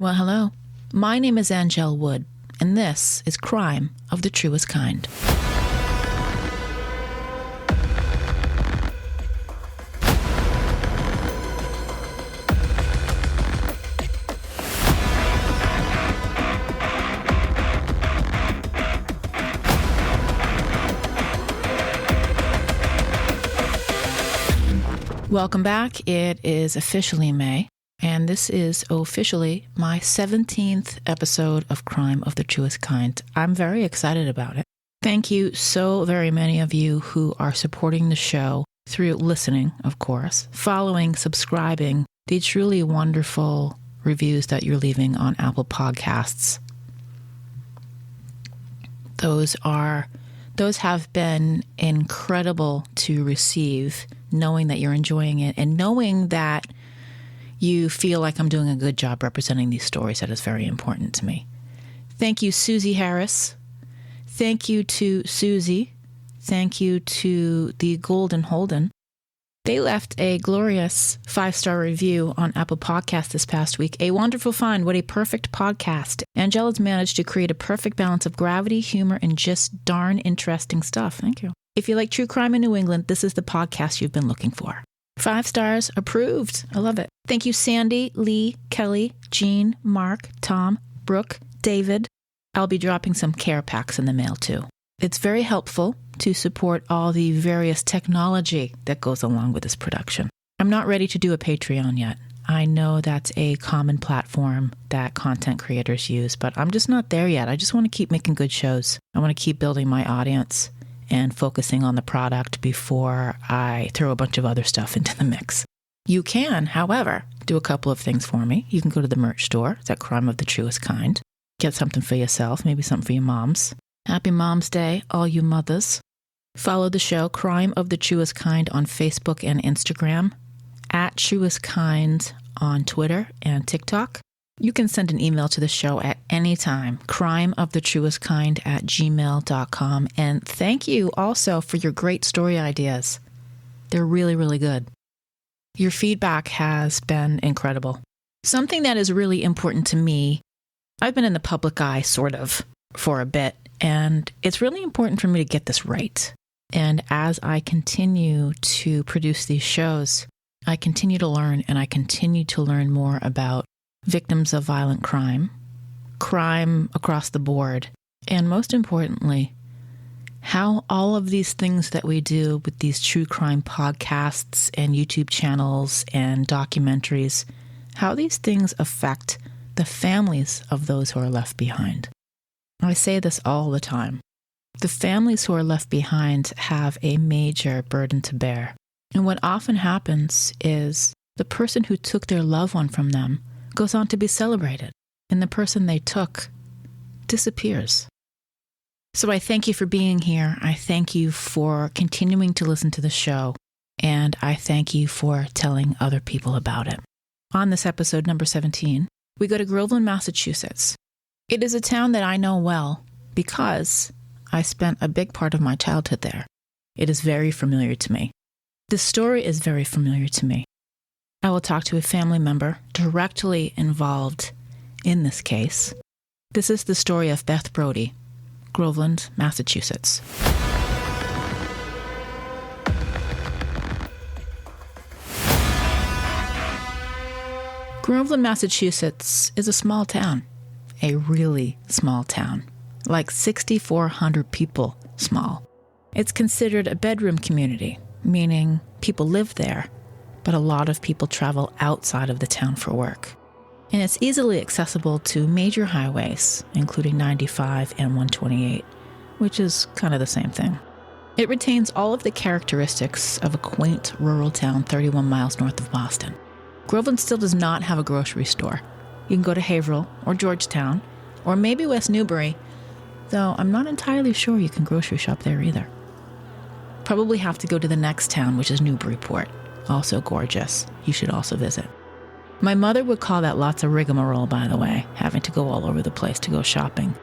Well, hello. My name is Angelle Wood, and this is Crime of the Truest Kind. Welcome back. It is officially May, and this is officially my 17th episode of Crime of the Truest Kind. I'm very excited about it. Thank you so very many of you who are supporting the show through listening, of course, following, subscribing, the truly wonderful reviews that you're leaving on Apple Podcasts. Those have been incredible to receive, knowing that you're enjoying it and knowing that you feel like I'm doing a good job representing these stories. That is very important to me. Thank you, Susie Harris. Thank you to Susie. Thank you to the Golden Holden. They left a glorious 5-star review on Apple Podcasts this past week. A wonderful find. What a perfect podcast. Angela's managed to create a perfect balance of gravity, humor, and just darn interesting stuff. Thank you. If you like true crime in New England, this is the podcast you've been looking for. 5 stars approved. I love it. Thank you, Sandy, Lee, Kelly, Jean, Mark, Tom, Brooke, David. I'll be dropping some care packs in the mail too. It's very helpful to support all the various technology that goes along with this production. I'm not ready to do a Patreon yet. I know that's a common platform that content creators use, but I'm just not there yet. I just want to keep making good shows. I want to keep building my audience and focusing on the product before I throw a bunch of other stuff into the mix. You can, however, do a couple of things for me. You can go to the merch store. It's at Crime of the Truest Kind. Get something for yourself, maybe something for your moms. Happy Mom's Day, all you mothers. Follow the show, Crime of the Truest Kind, on Facebook and Instagram, at Truest Kind on Twitter and TikTok. You can send an email to the show at any time, crimeofthetruestkind@gmail.com. And thank you also for your great story ideas. They're really, really good. Your feedback has been incredible. Something that is really important to me, I've been in the public eye, sort of, for a bit, and it's really important for me to get this right. And as I continue to produce these shows, I continue to learn, and I continue to learn more about victims of violent crime, crime across the board, and most importantly, how all of these things that we do with these true crime podcasts and YouTube channels and documentaries, how these things affect the families of those who are left behind. I say this all the time. The families who are left behind have a major burden to bear. And what often happens is the person who took their loved one from them goes on to be celebrated, and the person they took disappears. So I thank you for being here. I thank you for continuing to listen to the show, and I thank you for telling other people about it. On this episode, number 17, we go to Groveland, Massachusetts. It is a town that I know well because I spent a big part of my childhood there. It is very familiar to me. This story is very familiar to me. I will talk to a family member directly involved in this case. This is the story of Beth Brodie, Groveland, Massachusetts. Groveland, Massachusetts is a small town, a really small town, like 6,400 people small. It's considered a bedroom community, meaning people live there, but a lot of people travel outside of the town for work. And it's easily accessible to major highways, including 95 and 128, which is kind of the same thing. It retains all of the characteristics of a quaint rural town 31 miles north of Boston. Groveland still does not have a grocery store. You can go to Haverhill or Georgetown, or maybe West Newbury, though I'm not entirely sure you can grocery shop there either. Probably have to go to the next town, which is Newburyport. Also gorgeous. You should also visit. My mother would call that lots of rigmarole, by the way, having to go all over the place to go shopping.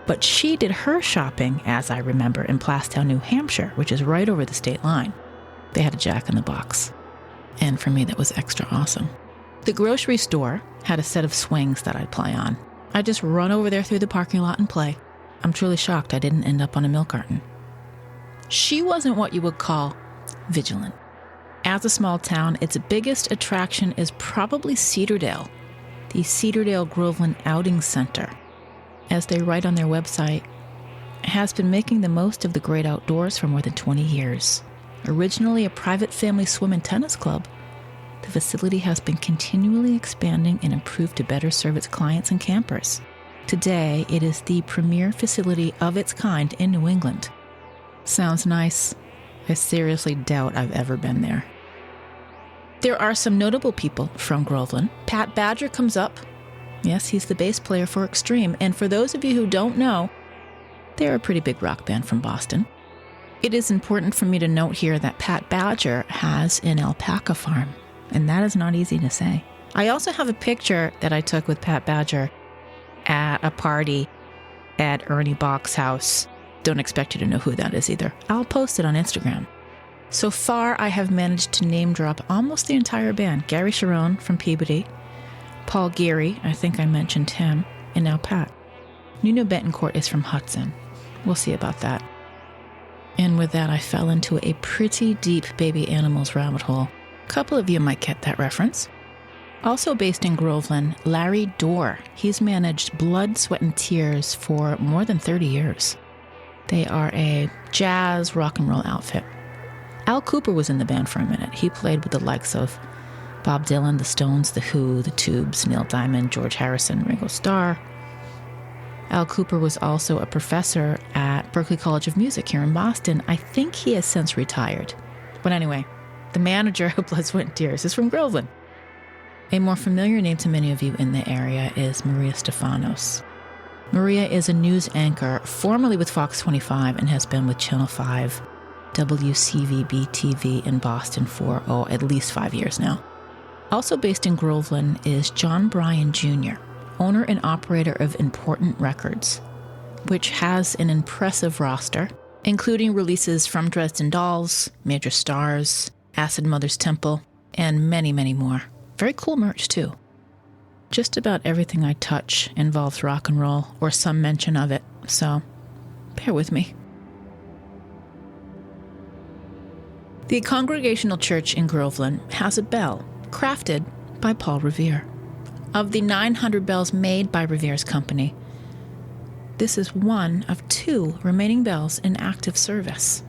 But she did her shopping, as I remember, in Plastown, New Hampshire, which is right over the state line. They had a Jack in the Box. And for me, that was extra awesome. The grocery store had a set of swings that I'd play on. I'd just run over there through the parking lot and play. I'm truly shocked I didn't end up on a milk carton. She wasn't what you would call vigilant. As a small town, its biggest attraction is probably Cedardale, the Cedardale Groveland Outing Center. As they write on their website, has been making the most of the great outdoors for more than 20 years. Originally a private family swim and tennis club, the facility has been continually expanding and improved to better serve its clients and campers. Today, it is the premier facility of its kind in New England. Sounds nice. I seriously doubt I've ever been there. There are some notable people from Groveland. Pat Badger comes up. Yes, he's the bass player for Extreme. And for those of you who don't know, they're a pretty big rock band from Boston. It is important for me to note here that Pat Badger has an alpaca farm, and that is not easy to say. I also have a picture that I took with Pat Badger at a party at Ernie Bach's house. Don't expect you to know who that is either. I'll post it on Instagram. So far, I have managed to name drop almost the entire band. Gary Sharon from Peabody, Paul Geary, I think I mentioned him, and now Pat. Nuno Betancourt is from Hudson. We'll see about that. And with that, I fell into a pretty deep baby animals rabbit hole. A couple of you might get that reference. Also based in Groveland, Larry Dorr. He's managed Blood, Sweat, and Tears for more than 30 years. They are a jazz rock and roll outfit. Al Cooper was in the band for a minute. He played with the likes of Bob Dylan, the Stones, the Who, the Tubes, Neil Diamond, George Harrison, Ringo Starr. Al Cooper was also a professor at Berklee College of Music here in Boston. I think he has since retired. But anyway, the manager of Blood, Sweat, and Tears is from Groveland. A more familiar name to many of you in the area is Maria Stefanos. Maria is a news anchor, formerly with Fox 25, and has been with Channel 5, WCVB-TV in Boston for, at least 5 years now. Also based in Groveland is John Bryan Jr., owner and operator of Important Records, which has an impressive roster, including releases from Dresden Dolls, Major Stars, Acid Mother's Temple, and many, many more. Very cool merch, too. Just about everything I touch involves rock and roll, or some mention of it, so bear with me. The Congregational Church in Groveland has a bell crafted by Paul Revere. Of the 900 bells made by Revere's company, this is one of 2 remaining bells in active service.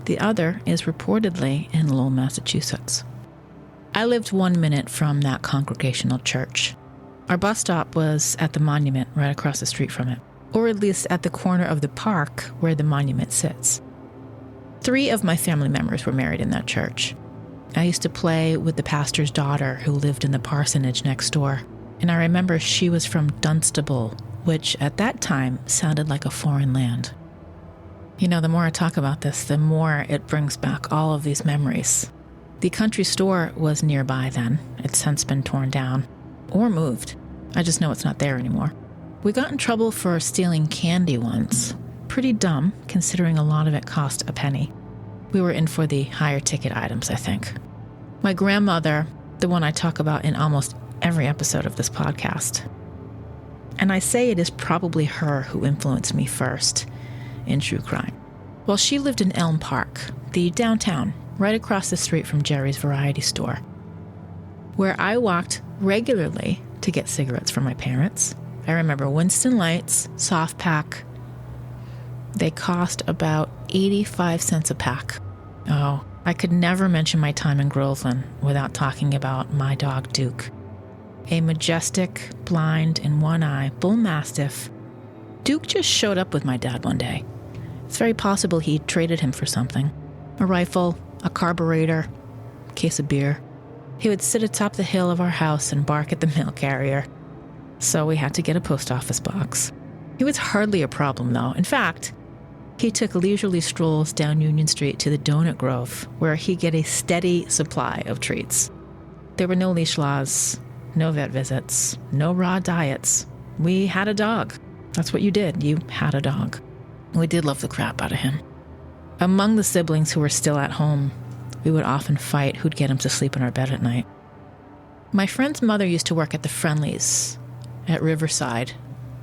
The other is reportedly in Lowell, Massachusetts. I lived 1 minute from that Congregational Church. Our bus stop was at the monument right across the street from it, or at least at the corner of the park where the monument sits. 3 of my family members were married in that church. I used to play with the pastor's daughter who lived in the parsonage next door, and I remember she was from Dunstable, which at that time sounded like a foreign land. You know, the more I talk about this, the more it brings back all of these memories. The country store was nearby then. It's since been torn down or moved. I just know it's not there anymore. We got in trouble for stealing candy once. Pretty dumb, considering a lot of it cost a penny. We were in for the higher ticket items, I think. My grandmother, the one I talk about in almost every episode of this podcast, and I say it is probably her who influenced me first in true crime. Well, she lived in Elm Park, the downtown, right across the street from Jerry's Variety Store, where I walked regularly to get cigarettes for my parents. I remember Winston Lights, soft pack. They cost about 85 cents a pack. Oh, I could never mention my time in Groveland without talking about my dog Duke. A majestic, blind in one eye bull mastiff. Duke just showed up with my dad one day. It's very possible he traded him for something. A rifle, a carburetor, a case of beer. He would sit atop the hill of our house and bark at the mail carrier. So we had to get a post office box. He was hardly a problem, though. In fact, he took leisurely strolls down Union Street to the Donut Grove, where he'd get a steady supply of treats. There were no leash laws, no vet visits, no raw diets. We had a dog. That's what you did. You had a dog. We did love the crap out of him. Among the siblings who were still at home, we would often fight who'd get him to sleep in our bed at night. My friend's mother used to work at the Friendlies at Riverside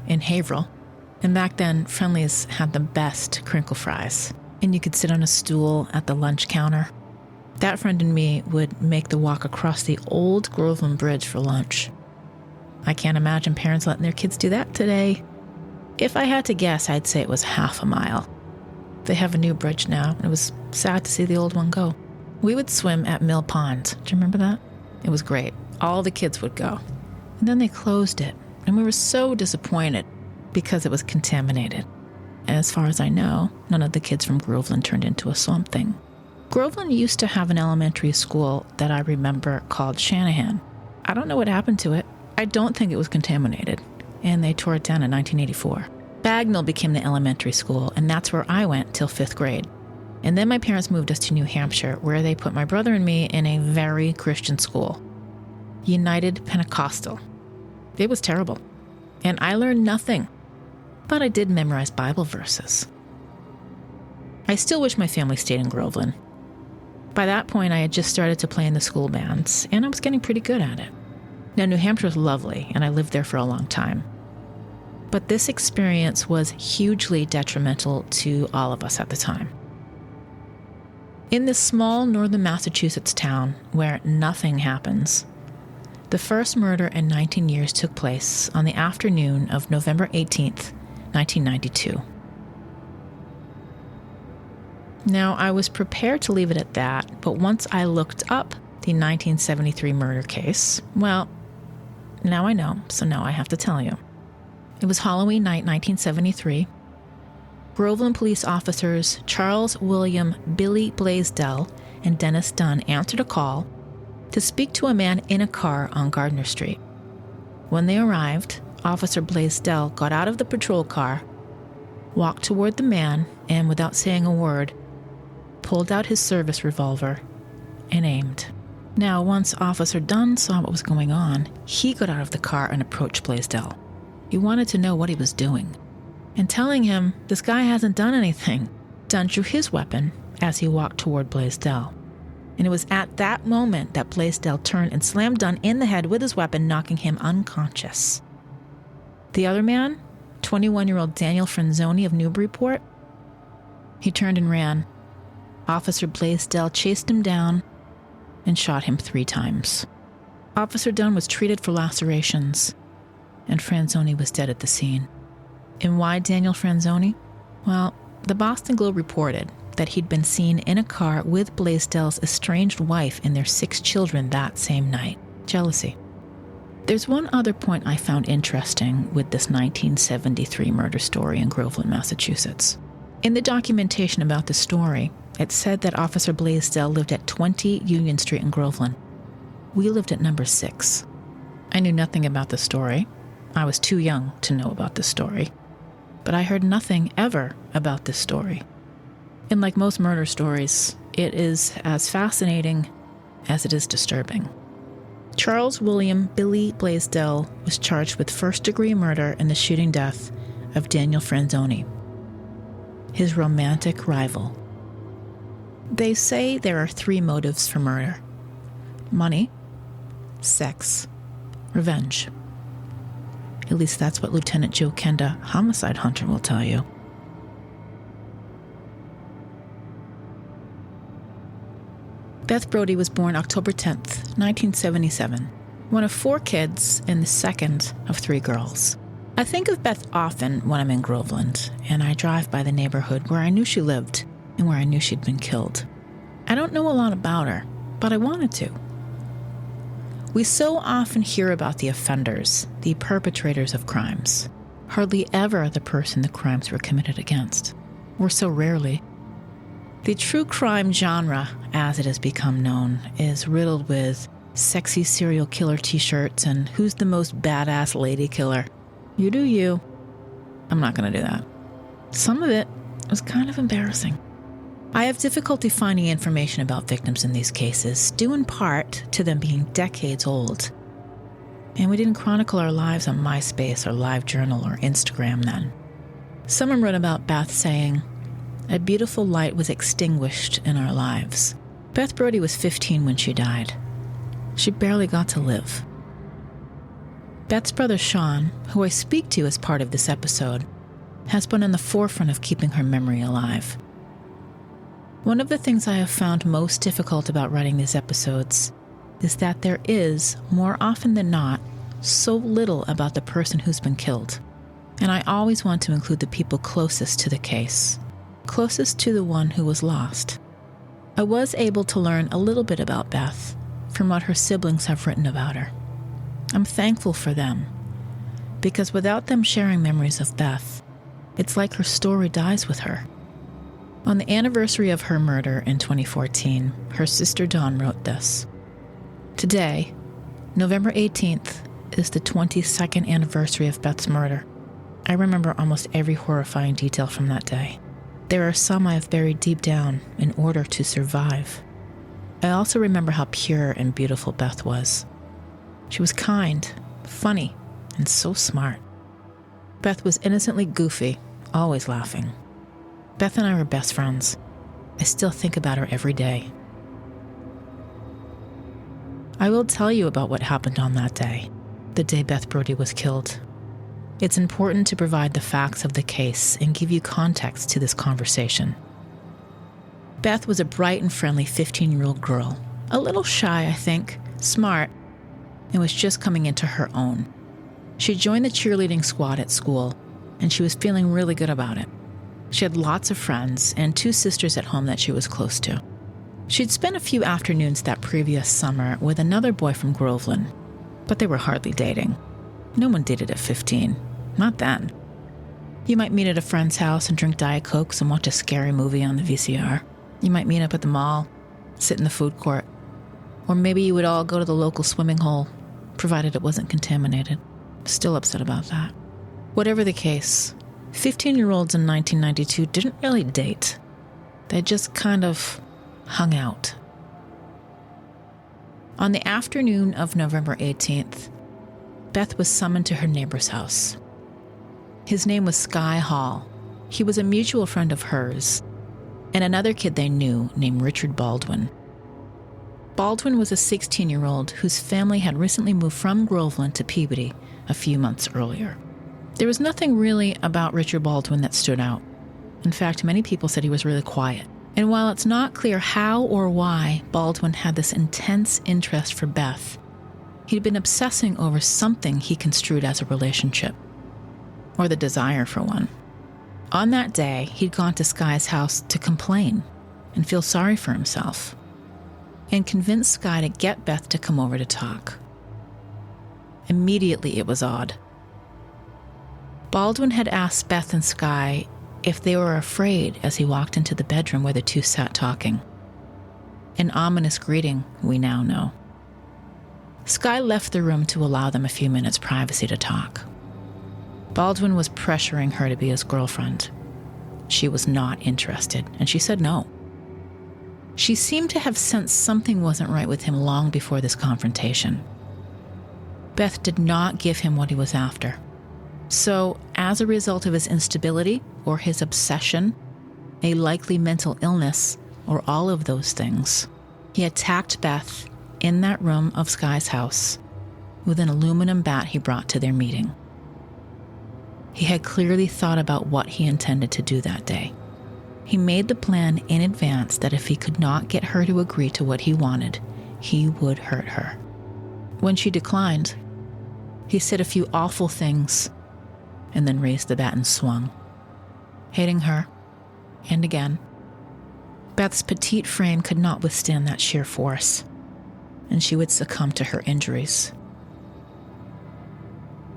in Haverhill. And back then, Friendlies had the best crinkle fries. And you could sit on a stool at the lunch counter. That friend and me would make the walk across the old Groveland Bridge for lunch. I can't imagine parents letting their kids do that today. If I had to guess, I'd say it was half a mile. They have a new bridge now, and it was sad to see the old one go. We would swim at Mill Pond. Do you remember that? It was great. All the kids would go. And then they closed it, and we were so disappointed because it was contaminated. And as far as I know, none of the kids from Groveland turned into a swamp thing. Groveland used to have an elementary school that I remember called Shanahan. I don't know what happened to it. I don't think it was contaminated, and they tore it down in 1984. Bagnell became the elementary school, and that's where I went till 5th grade. And then my parents moved us to New Hampshire, where they put my brother and me in a very Christian school, United Pentecostal. It was terrible, and I learned nothing, but I did memorize Bible verses. I still wish my family stayed in Groveland. By that point, I had just started to play in the school bands, and I was getting pretty good at it. Now, New Hampshire is lovely, and I lived there for a long time. But this experience was hugely detrimental to all of us at the time. In this small northern Massachusetts town where nothing happens, the first murder in 19 years took place on the afternoon of November 18th, 1992. Now, I was prepared to leave it at that, but once I looked up the 1973 murder case, well, now I know, so now I have to tell you. It was Halloween night, 1973. Groveland police officers Charles William Billy Blaisdell and Dennis Dunn answered a call to speak to a man in a car on Gardner Street. When they arrived, Officer Blaisdell got out of the patrol car, walked toward the man, and without saying a word, pulled out his service revolver and aimed. Now, once Officer Dunn saw what was going on, he got out of the car and approached Blaisdell. He wanted to know what he was doing. And telling him, this guy hasn't done anything, Dunn drew his weapon as he walked toward Blaisdell. And it was at that moment that Blaisdell turned and slammed Dunn in the head with his weapon, knocking him unconscious. The other man, 21-year-old Daniel Franzoni of Newburyport, he turned and ran. Officer Blaisdell chased him down and shot him 3 times. Officer Dunn was treated for lacerations, and Franzoni was dead at the scene. And why Daniel Franzoni? Well, the Boston Globe reported that he'd been seen in a car with Blaisdell's estranged wife and their 6 children that same night. Jealousy. There's one other point I found interesting with this 1973 murder story in Groveland, Massachusetts. In the documentation about the story, it said that Officer Blaisdell lived at 20 Union Street in Groveland. We lived at number 6. I knew nothing about the story. I was too young to know about this story. But I heard nothing ever about this story. And like most murder stories, it is as fascinating as it is disturbing. Charles William Billy Blaisdell was charged with first-degree murder in the shooting death of Daniel Franzoni, his romantic rival. They say there are 3 motives for murder: money, sex, revenge. At least that's what Lieutenant Joe Kenda, homicide hunter, will tell you. Beth Brodie was born October 10th, 1977, one of 4 kids and the second of 3 girls. I think of Beth often when I'm in Groveland, and I drive by the neighborhood where I knew she lived and where I knew she'd been killed. I don't know a lot about her, but I wanted to. We so often hear about the offenders, the perpetrators of crimes, hardly ever the person the crimes were committed against, or so rarely. The true crime genre, as it has become known, is riddled with sexy serial killer t-shirts and who's the most badass lady killer. You do you. I'm not going to do that. Some of it was kind of embarrassing. I have difficulty finding information about victims in these cases, due in part to them being decades old. And we didn't chronicle our lives on MySpace or LiveJournal or Instagram then. Someone wrote about Beth saying, "A beautiful light was extinguished in our lives." Beth Brodie was 15 when she died. She barely got to live. Beth's brother Sean, who I speak to as part of this episode, has been on the forefront of keeping her memory alive. One of the things I have found most difficult about writing these episodes is that there is, more often than not, so little about the person who's been killed. And I always want to include the people closest to the case, closest to the one who was lost. I was able to learn a little bit about Beth from what her siblings have written about her. I'm thankful for them, because without them sharing memories of Beth, it's like her story dies with her. On the anniversary of her murder in 2014, her sister Dawn wrote this. Today, November 18th, is the 22nd anniversary of Beth's murder. I remember almost every horrifying detail from that day. There are some I have buried deep down in order to survive. I also remember how pure and beautiful Beth was. She was kind, funny, and so smart. Beth was innocently goofy, always laughing. Beth and I were best friends. I still think about her every day. I will tell you about what happened on that day, the day Beth Brodie was killed. It's important to provide the facts of the case and give you context to this conversation. Beth was a bright and friendly 15-year-old girl, a little shy, I think, smart, and was just coming into her own. She joined the cheerleading squad at school, and she was feeling really good about it. She had lots of friends and 2 sisters at home that she was close to. She'd spent a few afternoons that previous summer with another boy from Groveland, but they were hardly dating. No one dated at 15. Not then. You might meet at a friend's house and drink Diet Cokes and watch a scary movie on the VCR. You might meet up at the mall, sit in the food court, or maybe you would all go to the local swimming hole, provided it wasn't contaminated. Still upset about that. Whatever the case, 15-year-olds in 1992 didn't really date. They just kind of hung out. On the afternoon of November 18th, Beth was summoned to her neighbor's house. His name was Sky Hall. He was a mutual friend of hers, and another kid they knew named Richard Baldwin. Baldwin was a 16-year-old whose family had recently moved from Groveland to Peabody a few months earlier. There was nothing really about Richard Baldwin that stood out. In fact, many people said he was really quiet. And while it's not clear how or why Baldwin had this intense interest for Beth, he'd been obsessing over something he construed as a relationship, or the desire for one. On that day, he'd gone to Sky's house to complain and feel sorry for himself, and convinced Sky to get Beth to come over to talk. Immediately, it was odd. Baldwin had asked Beth and Sky if they were afraid as he walked into the bedroom where the two sat talking. An ominous greeting, we now know. Sky left the room to allow them a few minutes' privacy to talk. Baldwin was pressuring her to be his girlfriend. She was not interested, and she said no. She seemed to have sensed something wasn't right with him long before this confrontation. Beth did not give him what he was after. So, as a result of his instability or his obsession, a likely mental illness, or all of those things, he attacked Beth in that room of Sky's house with an aluminum bat he brought to their meeting. He had clearly thought about what he intended to do that day. He made the plan in advance that if he could not get her to agree to what he wanted, he would hurt her. When she declined, he said a few awful things and then raised the bat and swung, hitting her, and again. Beth's petite frame could not withstand that sheer force, and she would succumb to her injuries.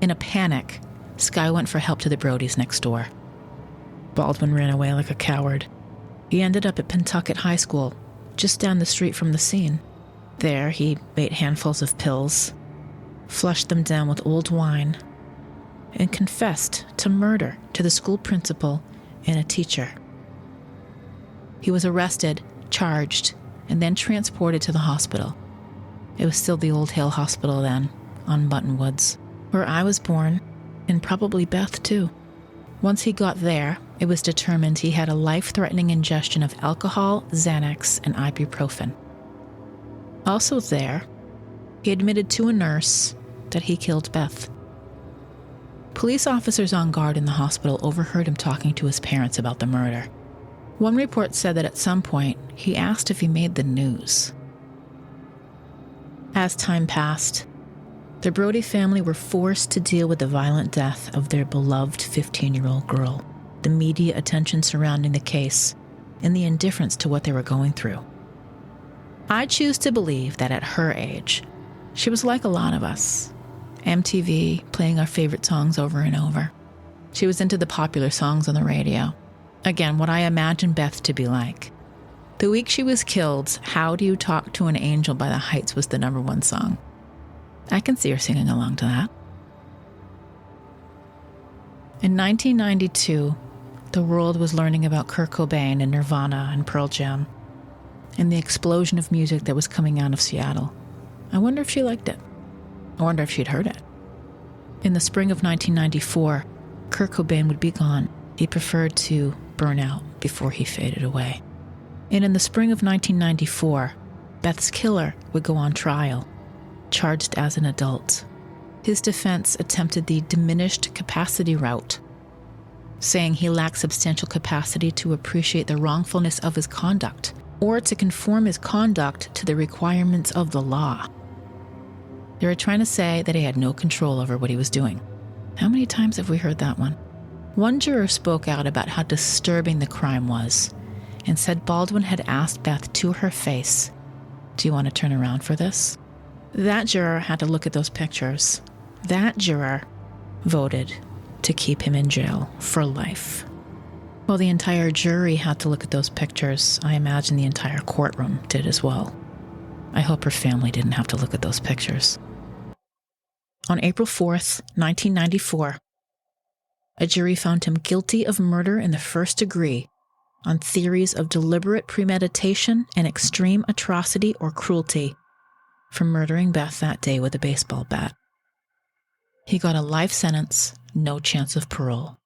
In a panic, Sky went for help to the Brodies next door. Baldwin ran away like a coward. He ended up at Pentucket High School, just down the street from the scene. There, he ate handfuls of pills, flushed them down with old wine, and confessed to murder to the school principal and a teacher. He was arrested, charged, and then transported to the hospital. It was still the Old Hill Hospital then, on Buttonwoods, where I was born, and probably Beth too. Once he got there, it was determined he had a life-threatening ingestion of alcohol, Xanax, and ibuprofen. Also there He admitted to a nurse that he killed Beth. Police officers on guard in the hospital overheard him talking to his parents about the murder. One report said that at some point, he asked if he made the news. As time passed, the Brodie family were forced to deal with the violent death of their beloved 15-year-old girl, the media attention surrounding the case, and the indifference to what they were going through. I choose to believe that at her age, she was like a lot of us. MTV, playing our favorite songs over and over. She was into the popular songs on the radio. Again, what I imagine Beth to be like. The week she was killed, How Do You Talk to an Angel by the Heights was the #1 song. I can see her singing along to that. In 1992, the world was learning about Kurt Cobain and Nirvana and Pearl Jam, and the explosion of music that was coming out of Seattle. I wonder if she liked it. I wonder if she'd heard it. In the spring of 1994, Kurt Cobain would be gone. He preferred to burn out before he faded away. And in the spring of 1994, Beth's killer would go on trial, charged as an adult. His defense attempted the diminished capacity route, saying he lacked substantial capacity to appreciate the wrongfulness of his conduct or to conform his conduct to the requirements of the law. They were trying to say that he had no control over what he was doing. How many times have we heard that one? One juror spoke out about how disturbing the crime was and said Baldwin had asked Beth to her face, "Do you want to turn around for this?" That juror had to look at those pictures. That juror voted to keep him in jail for life. Well, the entire jury had to look at those pictures. I imagine the entire courtroom did as well. I hope her family didn't have to look at those pictures. On April 4th, 1994, a jury found him guilty of murder in the first degree on theories of deliberate premeditation and extreme atrocity or cruelty for murdering Beth that day with a baseball bat. He got a life sentence, no chance of parole.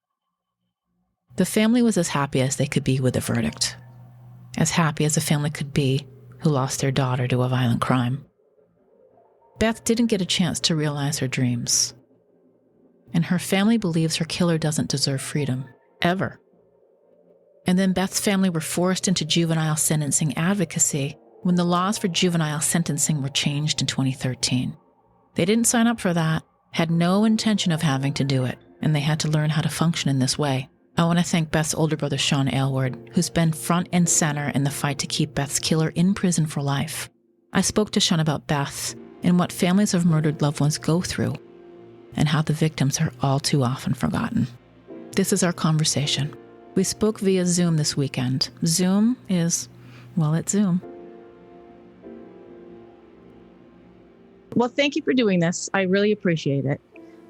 The family was as happy as they could be with the verdict, as happy as a family could be who lost their daughter to a violent crime. Beth didn't get a chance to realize her dreams, and her family believes her killer doesn't deserve freedom, ever. And then Beth's family were forced into juvenile sentencing advocacy when the laws for juvenile sentencing were changed in 2013. They didn't sign up for that, had no intention of having to do it, and they had to learn how to function in this way. I want to thank Beth's older brother, Sean Aylward, who's been front and center in the fight to keep Beth's killer in prison for life. I spoke to Sean about Beth and what families of murdered loved ones go through, and how the victims are all too often forgotten. This is our conversation. We spoke via Zoom this weekend. Zoom is, well, it's Zoom. Well, thank you for doing this. I really appreciate it.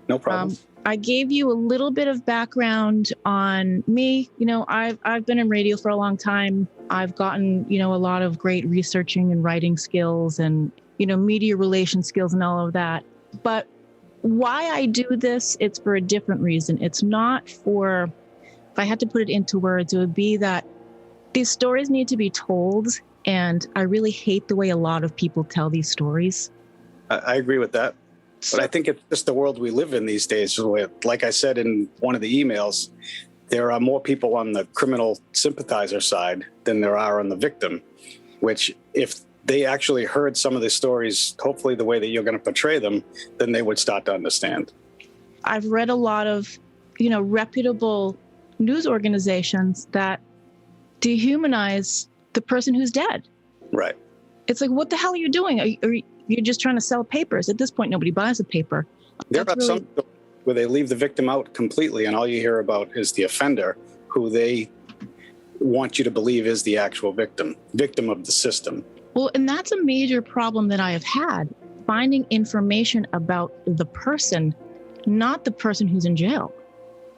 No problem. I gave you a little bit of background on me. You know, I've been in radio for a long time. I've gotten, a lot of great researching and writing skills and, media relation skills and all of that. But why I do this, it's for a different reason. It's not for, if I had to put it into words, it would be that these stories need to be told. And I really hate the way a lot of people tell these stories. I agree with that. But I think it's just the world we live in these days. Like I said in one of the emails, there are more people on the criminal sympathizer side than there are on the victim, which if they actually heard some of the stories, hopefully the way that you're going to portray them, then they would start to understand. I've read a lot of, reputable news organizations that dehumanize the person who's dead. Right. It's like, what the hell are you doing? You're just trying to sell papers. At this point, nobody buys a paper. There are some where they leave the victim out completely, and all you hear about is the offender, who they want you to believe is the actual victim of the system. Well, and that's a major problem that I have had, finding information about the person, not the person who's in jail.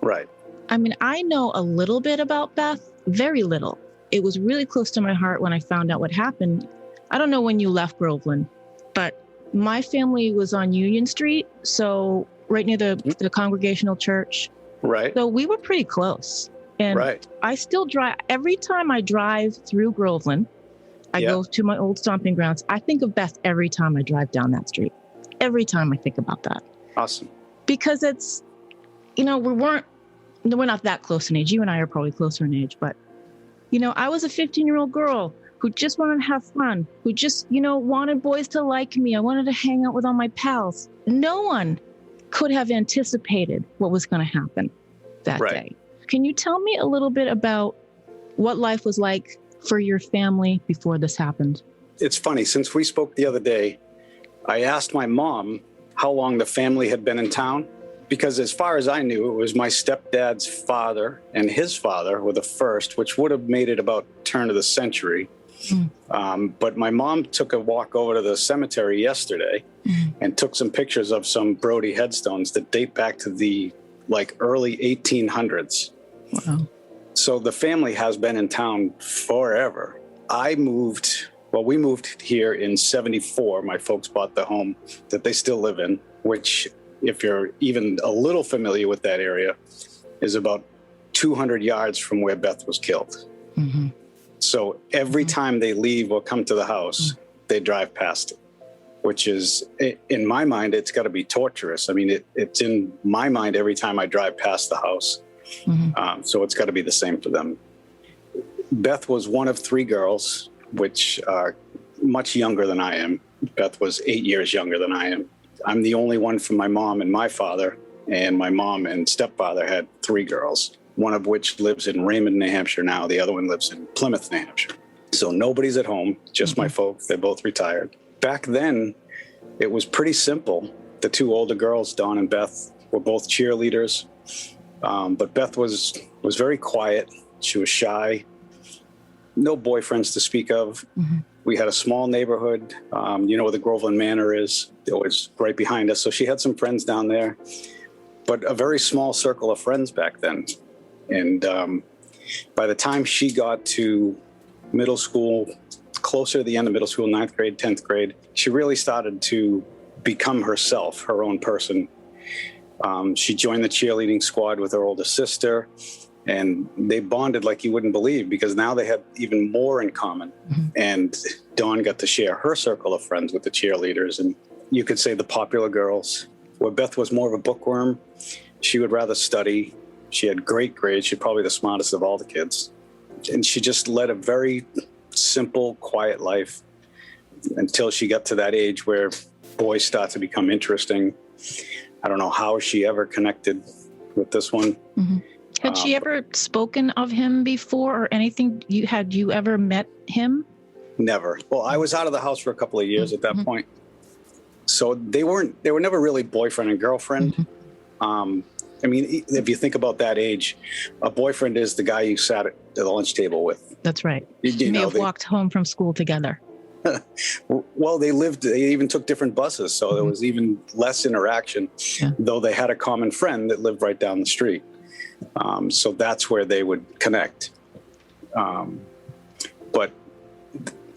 Right. I mean, I know a little bit about Beth, very little. It was really close to my heart when I found out what happened. I don't know when you left Groveland, but my family was on Union Street, so right near the Congregational Church. Right. So we were pretty close. And right. I still drive. Every time I drive through Groveland, I go to my old stomping grounds. I think of Beth every time I drive down that street. every time I think about that. Awesome. Because it's, we're not that close in age. You and I are probably closer in age, but, I was a 15-year-old girl who just wanted to have fun, who just, wanted boys to like me. I wanted to hang out with all my pals. No one could have anticipated what was going to happen that day. Can you tell me a little bit about what life was like for your family before this happened? It's funny. Since we spoke the other day, I asked my mom how long the family had been in town, because as far as I knew, it was my stepdad's father and his father were the first, which would have made it about turn of the century. But my mom took a walk over to the cemetery yesterday and took some pictures of some Brodie headstones that date back to the early 1800s. Wow. So the family has been in town forever. We moved here in 74. My folks bought the home that they still live in, which, if you're even a little familiar with that area, is about 200 yards from where Beth was killed. Mm-hmm. So every time they leave or come to the house, they drive past it, which is, in my mind, it's got to be torturous. I mean, it's in my mind every time I drive past the house. So it's got to be the same for them. Beth was one of 3 girls, which are much younger than I am. Beth was 8 years younger than I am. I'm the only one from my mom and my father, and my mom and stepfather had 3 girls, one of which lives in Raymond, New Hampshire now. The other one lives in Plymouth, New Hampshire. So nobody's at home, just my folks. They're both retired. Back then, it was pretty simple. The 2 older girls, Dawn and Beth, were both cheerleaders. But Beth was very quiet. She was shy. No boyfriends to speak of. We had a small neighborhood. Where the Groveland Manor is. It was right behind us. So she had some friends down there, but a very small circle of friends back then. And by the time she got to middle school, closer to the end of middle school, 9th grade, 10th grade, she really started to become herself, her own person. She joined the cheerleading squad with her older sister, and they bonded like you wouldn't believe, because now they had even more in common. And Dawn got to share her circle of friends with the cheerleaders, and you could say the popular girls. Where Beth was more of a bookworm, she would rather study. She had great grades. She's probably the smartest of all the kids. And she just led a very simple, quiet life until she got to that age where boys start to become interesting. I don't know how she ever connected with this one. Had she ever spoken of him before or anything? Had you ever met him? Never. Well, I was out of the house for a couple of years at that point. So they were never really boyfriend and girlfriend. I mean, if you think about that age, a boyfriend is the guy you sat at the lunch table with. That's right. You may have walked home from school together. Well, they even took different buses, so there was even less interaction, though they had a common friend that lived right down the street. So that's where they would connect. But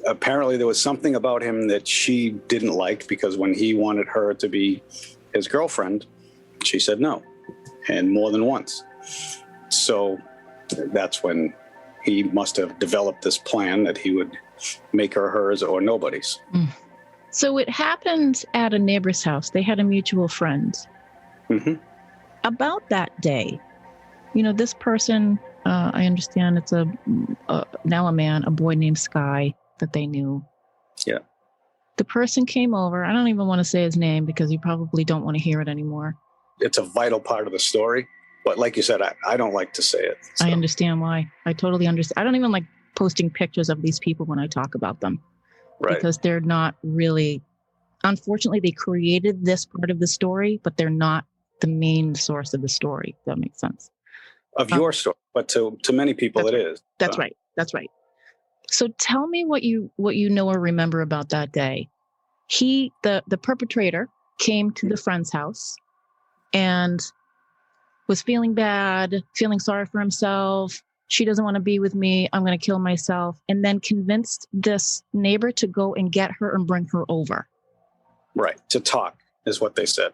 apparently there was something about him that she didn't like, because when he wanted her to be his girlfriend, she said no, and more than once. So that's when he must have developed this plan that he would make her hers or nobody's. So it happened at a neighbor's house. They had a mutual friend. About that day, this person, I understand it's now a man, a boy named Sky that they knew. Yeah. The person came over. I don't even want to say his name because you probably don't want to hear it anymore. It's a vital part of the story. But like you said, I don't like to say it. So. I understand why. I totally understand. I don't even like posting pictures of these people when I talk about them. Right. Because they're not really, unfortunately, they created this part of the story, but they're not the main source of the story. If that makes sense. Of your story, but to many people it is. That's right. That's right. So tell me what you know or remember about that day. The perpetrator came to the friend's house and was feeling bad, feeling sorry for himself. She doesn't want to be with me. I'm going to kill myself. And then convinced this neighbor to go and get her and bring her over. Right. To talk is what they said.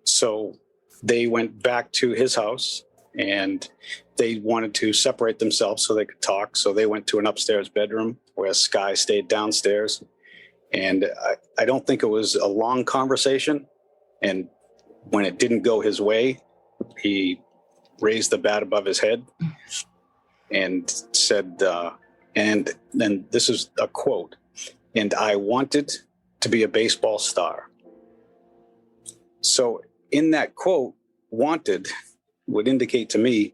So they went back to his house and they wanted to separate themselves so they could talk. So they went to an upstairs bedroom where Sky stayed downstairs. And I don't think it was a long conversation. And when it didn't go his way, he raised the bat above his head and said, and then this is a quote, "And I wanted to be a baseball star." So in that quote, wanted would indicate to me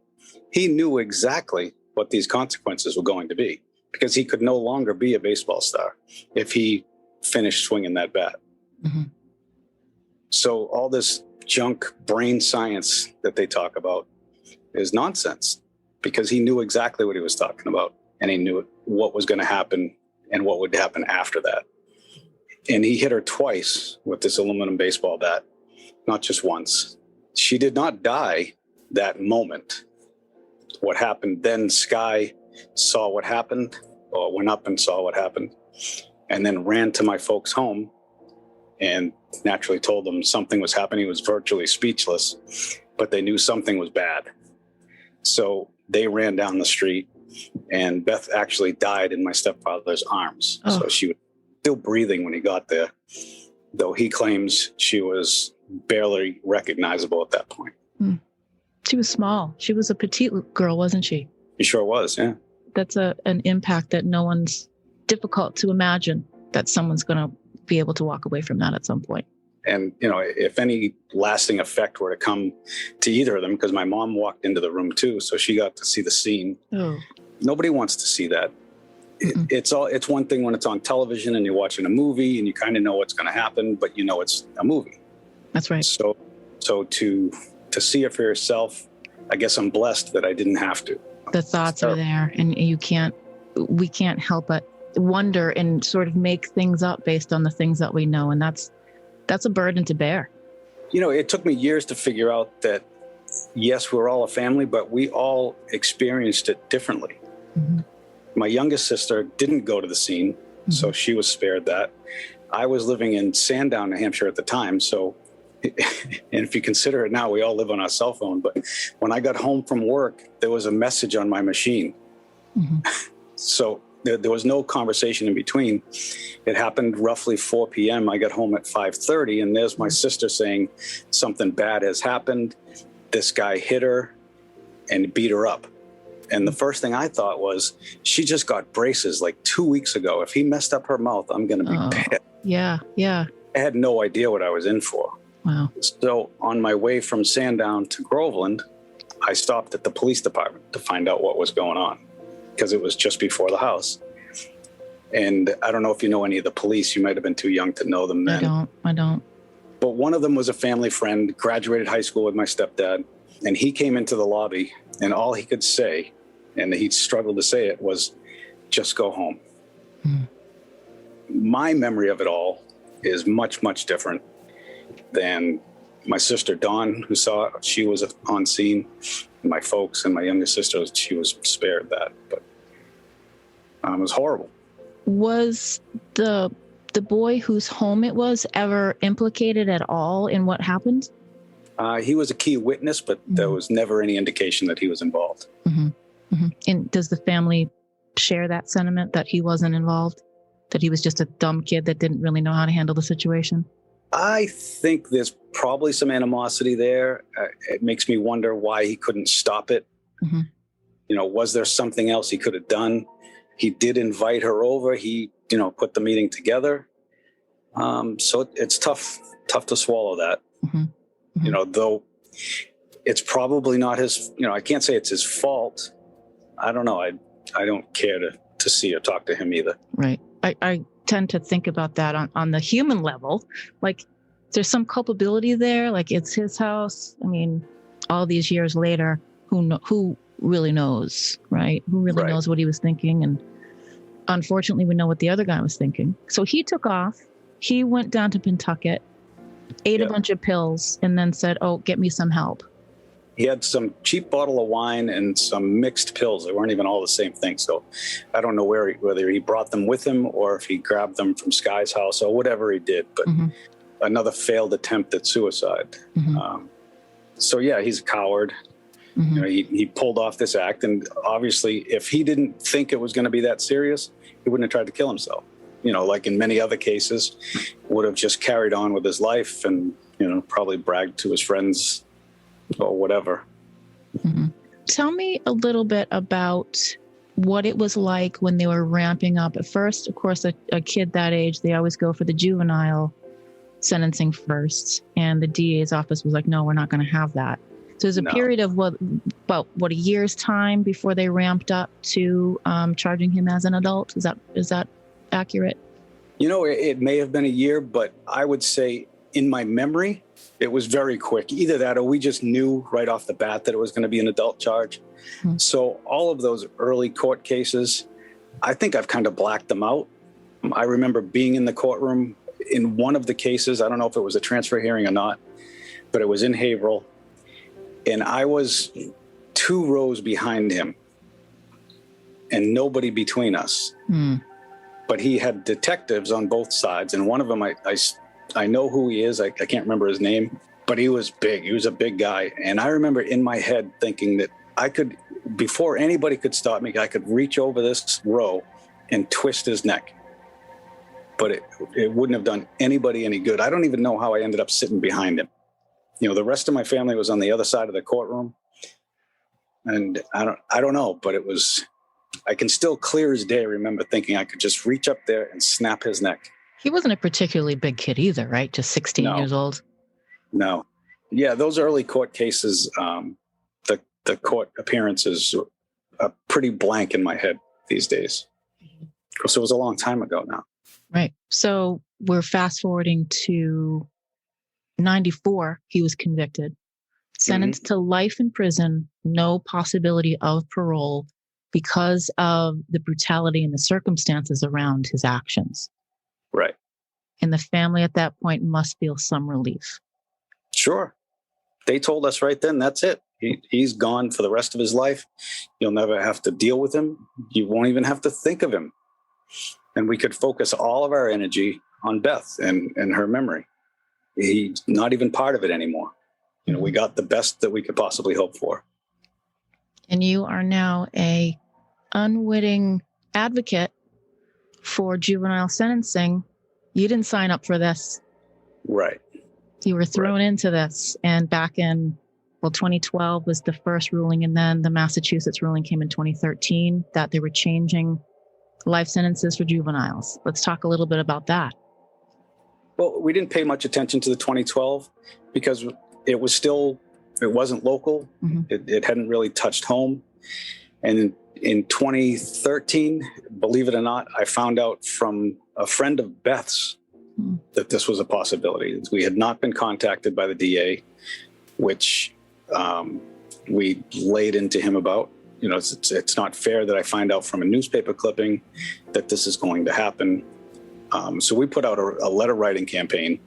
he knew exactly what these consequences were going to be, because he could no longer be a baseball star if he finished swinging that bat. Mm-hmm. So all this junk brain science that they talk about is nonsense, because he knew exactly what he was talking about, and he knew what was going to happen and what would happen after that. And he hit her twice with this aluminum baseball bat, not just once. She did not die that moment. What happened then, Sky saw what happened, or went up and saw what happened, and then ran to my folks' home and naturally told them something was happening. He was virtually speechless, but they knew something was bad. So they ran down the street, and Beth actually died in my stepfather's arms. Oh. So she was still breathing when he got there, though he claims she was barely recognizable at that point. Mm. She was small. She was a petite girl, wasn't she? She sure was, yeah. That's an impact that difficult to imagine that someone's going to be able to walk away from that at some point. And, if any lasting effect were to come to either of them, because my mom walked into the room too, so she got to see the scene. Oh. Nobody wants to see that. It's one thing when it's on television and you're watching a movie and you kind of know what's going to happen, but it's a movie. That's right. So to see it for yourself, I guess I'm blessed that I didn't have to. The thoughts are there, and we can't help but wonder and sort of make things up based on the things that we know. And that's a burden to bear. It took me years to figure out that, yes, we're all a family, but we all experienced it differently. Mm-hmm. My youngest sister didn't go to the scene, so she was spared that. I was living in Sandown, New Hampshire at the time. So, and if you consider it now, we all live on our cell phone. But when I got home from work, there was a message on my machine. Mm-hmm. So there was no conversation in between. It happened roughly 4 p.m. I got home at 5:30, and there's my sister saying something bad has happened. This guy hit her and beat her up. And the first thing I thought was, she just got braces like 2 weeks ago. If he messed up her mouth, I'm going to be pissed. Yeah. I had no idea what I was in for. Wow. So on my way from Sandown to Groveland, I stopped at the police department to find out what was going on, because it was just before the house. And I don't know if you know any of the police. You might have been too young to know them then. I don't. But one of them was a family friend, graduated high school with my stepdad. And he came into the lobby, and all he could say, and he struggled to say it, was, "Just go home." Mm. My memory of it all is much, much different than my sister Dawn, who saw it. She was on scene. And my folks and my youngest sister, she was spared that. But it was horrible. Was the boy whose home it was ever implicated at all in what happened? He was a key witness, but there was never any indication that he was involved. Mm-hmm. Mm-hmm. And does the family share that sentiment that he wasn't involved, that he was just a dumb kid that didn't really know how to handle the situation? I think there's probably some animosity there. It makes me wonder why he couldn't stop it. Mm-hmm. Was there something else he could have done? He did invite her over. He, put the meeting together. So it's tough to swallow that. Mm-hmm. Mm-hmm. Though it's probably not his, I can't say it's his fault. I don't know. I don't care to see or talk to him either. Right. I tend to think about that on the human level. Like, there's some culpability there. Like, it's his house. I mean, all these years later, who really knows, right? Who really knows what he was thinking? And unfortunately, we know what the other guy was thinking. So he took off. He went down to Pentucket, ate a bunch of pills, and then said, "Oh, get me some help." He had some cheap bottle of wine and some mixed pills. They weren't even all the same thing. So I don't know whether he brought them with him or if he grabbed them from Sky's house or whatever he did. But another failed attempt at suicide. Mm-hmm. So yeah, he's a coward. Mm-hmm. He pulled off this act. And obviously, if he didn't think it was going to be that serious, he wouldn't have tried to kill himself. like in many other cases, would have just carried on with his life and, probably bragged to his friends or whatever. Mm-hmm. Tell me a little bit about what it was like when they were ramping up. At first, of course, a kid that age, they always go for the juvenile sentencing first. And the DA's office was like, no, we're not going to have that. So there's a period of about a year's time before they ramped up to charging him as an adult. Is that accurate? It may have been a year, but I would say in my memory, it was very quick. Either that or we just knew right off the bat that it was going to be an adult charge. Mm-hmm. So all of those early court cases, I think I've kind of blacked them out. I remember being in the courtroom in one of the cases. I don't know if it was a transfer hearing or not, but it was in Haverhill. And I was 2 rows behind him and nobody between us. Mm. But he had detectives on both sides. And one of them, I know who he is. I can't remember his name, but he was big. He was a big guy. And I remember in my head thinking that I could, before anybody could stop me, I could reach over this row and twist his neck. But it wouldn't have done anybody any good. I don't even know how I ended up sitting behind him. The rest of my family was on the other side of the courtroom. And I don't know, but I can still clear as day remember thinking I could just reach up there and snap his neck. He wasn't a particularly big kid either, right? Just 16 years old? No. Yeah, those early court cases, the court appearances are pretty blank in my head these days. Because it was a long time ago now. Right. So we're fast forwarding to 94. He was convicted, sentenced to life in prison, no possibility of parole because of the brutality and the circumstances around his actions. Right. And the family at that point must feel some relief. Sure. They told us right then, that's it. He's gone for the rest of his life. You'll never have to deal with him. You won't even have to think of him. And we could focus all of our energy on Beth and her memory. He's not even part of it anymore. We got the best that we could possibly hope for. And you are now a unwitting advocate for juvenile sentencing. You didn't sign up for this. Right. You were thrown into this. And back in, 2012 was the first ruling. And then the Massachusetts ruling came in 2013 that they were changing life sentences for juveniles. Let's talk a little bit about that. Well, we didn't pay much attention to the 2012 because it wasn't local. Mm-hmm. It hadn't really touched home. And in 2013, believe it or not, I found out from a friend of Beth's that this was a possibility. We had not been contacted by the DA, which we laid into him about. It's not fair that I find out from a newspaper clipping that this is going to happen. So we put out a letter writing campaign,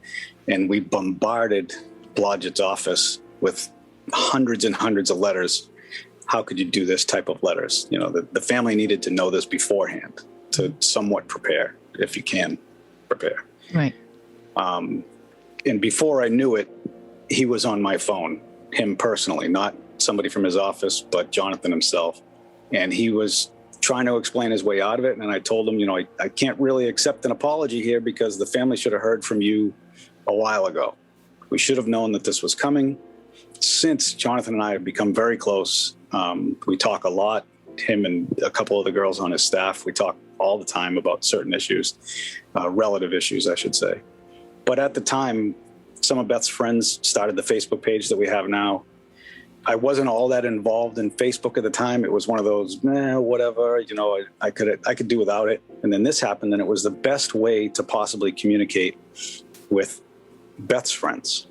and we bombarded Blodgett's office with hundreds and hundreds of letters. How could you do this type of letters? The family needed to know this beforehand to somewhat prepare, if you can prepare. Right. And before I knew it, he was on my phone, him personally, not somebody from his office, but Jonathan himself. And he was trying to explain his way out of it. And I told him, I can't really accept an apology here because the family should have heard from you a while ago. We should have known that this was coming. Since Jonathan and I have become very close, we talk a lot. Him and a couple of the girls on his staff, we talk all the time about certain issues, relative issues, I should say. But at the time, some of Beth's friends started the Facebook page that we have now. I wasn't all that involved in Facebook at the time. It was one of those, whatever, I could do without it. And then this happened, and it was the best way to possibly communicate with Beth's friends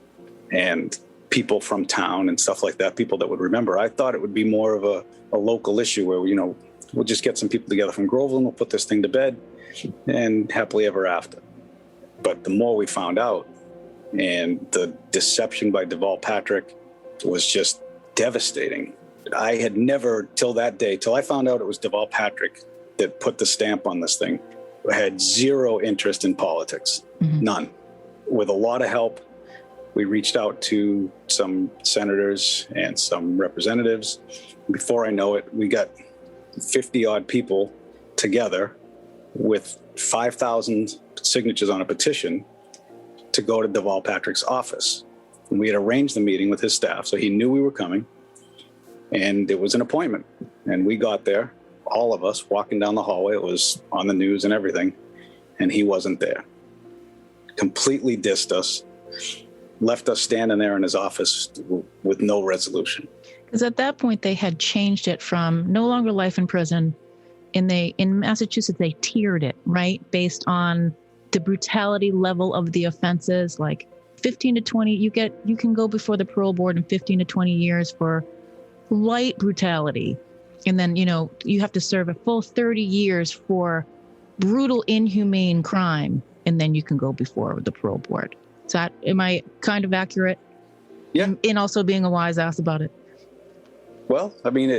and people from town and stuff like that, people that would remember. I thought it would be more of a local issue where, we'll just get some people together from Groveland, we'll put this thing to bed, and happily ever after. But the more we found out, and the deception by Deval Patrick was just devastating. I had never, till that day, till I found out it was Deval Patrick that put the stamp on this thing, I had zero interest in politics, none. With a lot of help, we reached out to some senators and some representatives. Before I know it, we got 50 odd people together with 5,000 signatures on a petition to go to Deval Patrick's office. And we had arranged the meeting with his staff, so he knew we were coming. And it was an appointment. And we got there, all of us, walking down the hallway. It was on the news and everything. And he wasn't there. Completely dissed us, left us standing there in his office with no resolution. Because at that point, they had changed it from no longer life in prison. And in Massachusetts, they tiered it, right? Based on the brutality level of the offenses, like 15 to 20, you can go before the parole board in 15 to 20 years for light brutality. And then, you have to serve a full 30 years for brutal, inhumane crime. And then you can go before the parole board. Am I kind of accurate? Yeah. In also being a wise ass about it. Well, I mean,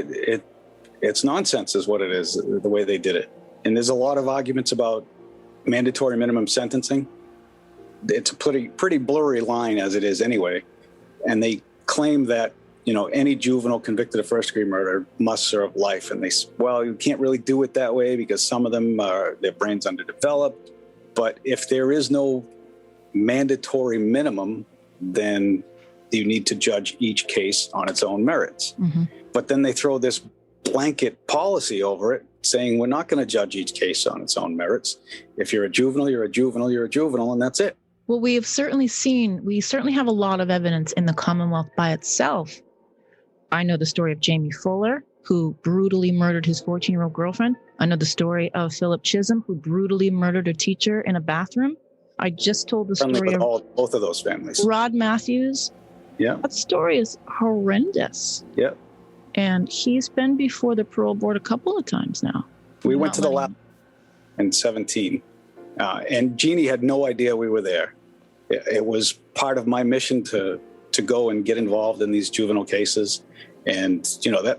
it's nonsense is what it is, the way they did it. And there's a lot of arguments about mandatory minimum sentencing. It's a pretty blurry line as it is anyway. And they claim that, any juvenile convicted of first-degree murder must serve life. And you can't really do it that way because some of them their brains underdeveloped. But if there is no mandatory minimum, then you need to judge each case on its own merits. Mm-hmm. But then they throw this blanket policy over it saying we're not going to judge each case on its own merits. If you're a juvenile, you're a juvenile, you're a juvenile, and that's it. Well, we certainly have a lot of evidence in the Commonwealth by itself. I know the story of Jamie Fuller, who brutally murdered his 14-year-old girlfriend. I know the story of Philip Chisholm, who brutally murdered a teacher in a bathroom. I just told the story of both of those families. Rod Matthews. Yeah. That story is horrendous. Yeah. And he's been before the parole board a couple of times now. We went to the lab in 2017, and Jeannie had no idea we were there. It was part of my mission to go and get involved in these juvenile cases. And,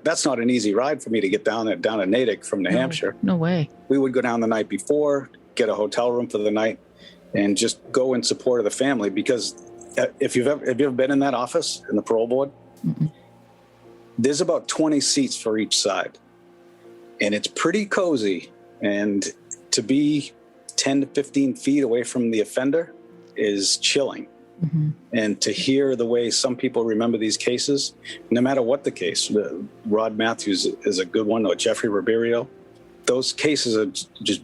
that's not an easy ride for me to get down to Natick from New Hampshire. No way. We would go down the night before, get a hotel room for the night, and just go in support of the family. Because have you ever been in that office in the parole board? Mm-mm. There's about 20 seats for each side. And it's pretty cozy. And to be 10 to 15 feet away from the offender is chilling. Mm-hmm. And to hear the way some people remember these cases, no matter what the case, Rod Matthews is a good one, or Jeffrey Ribeiro, those cases are just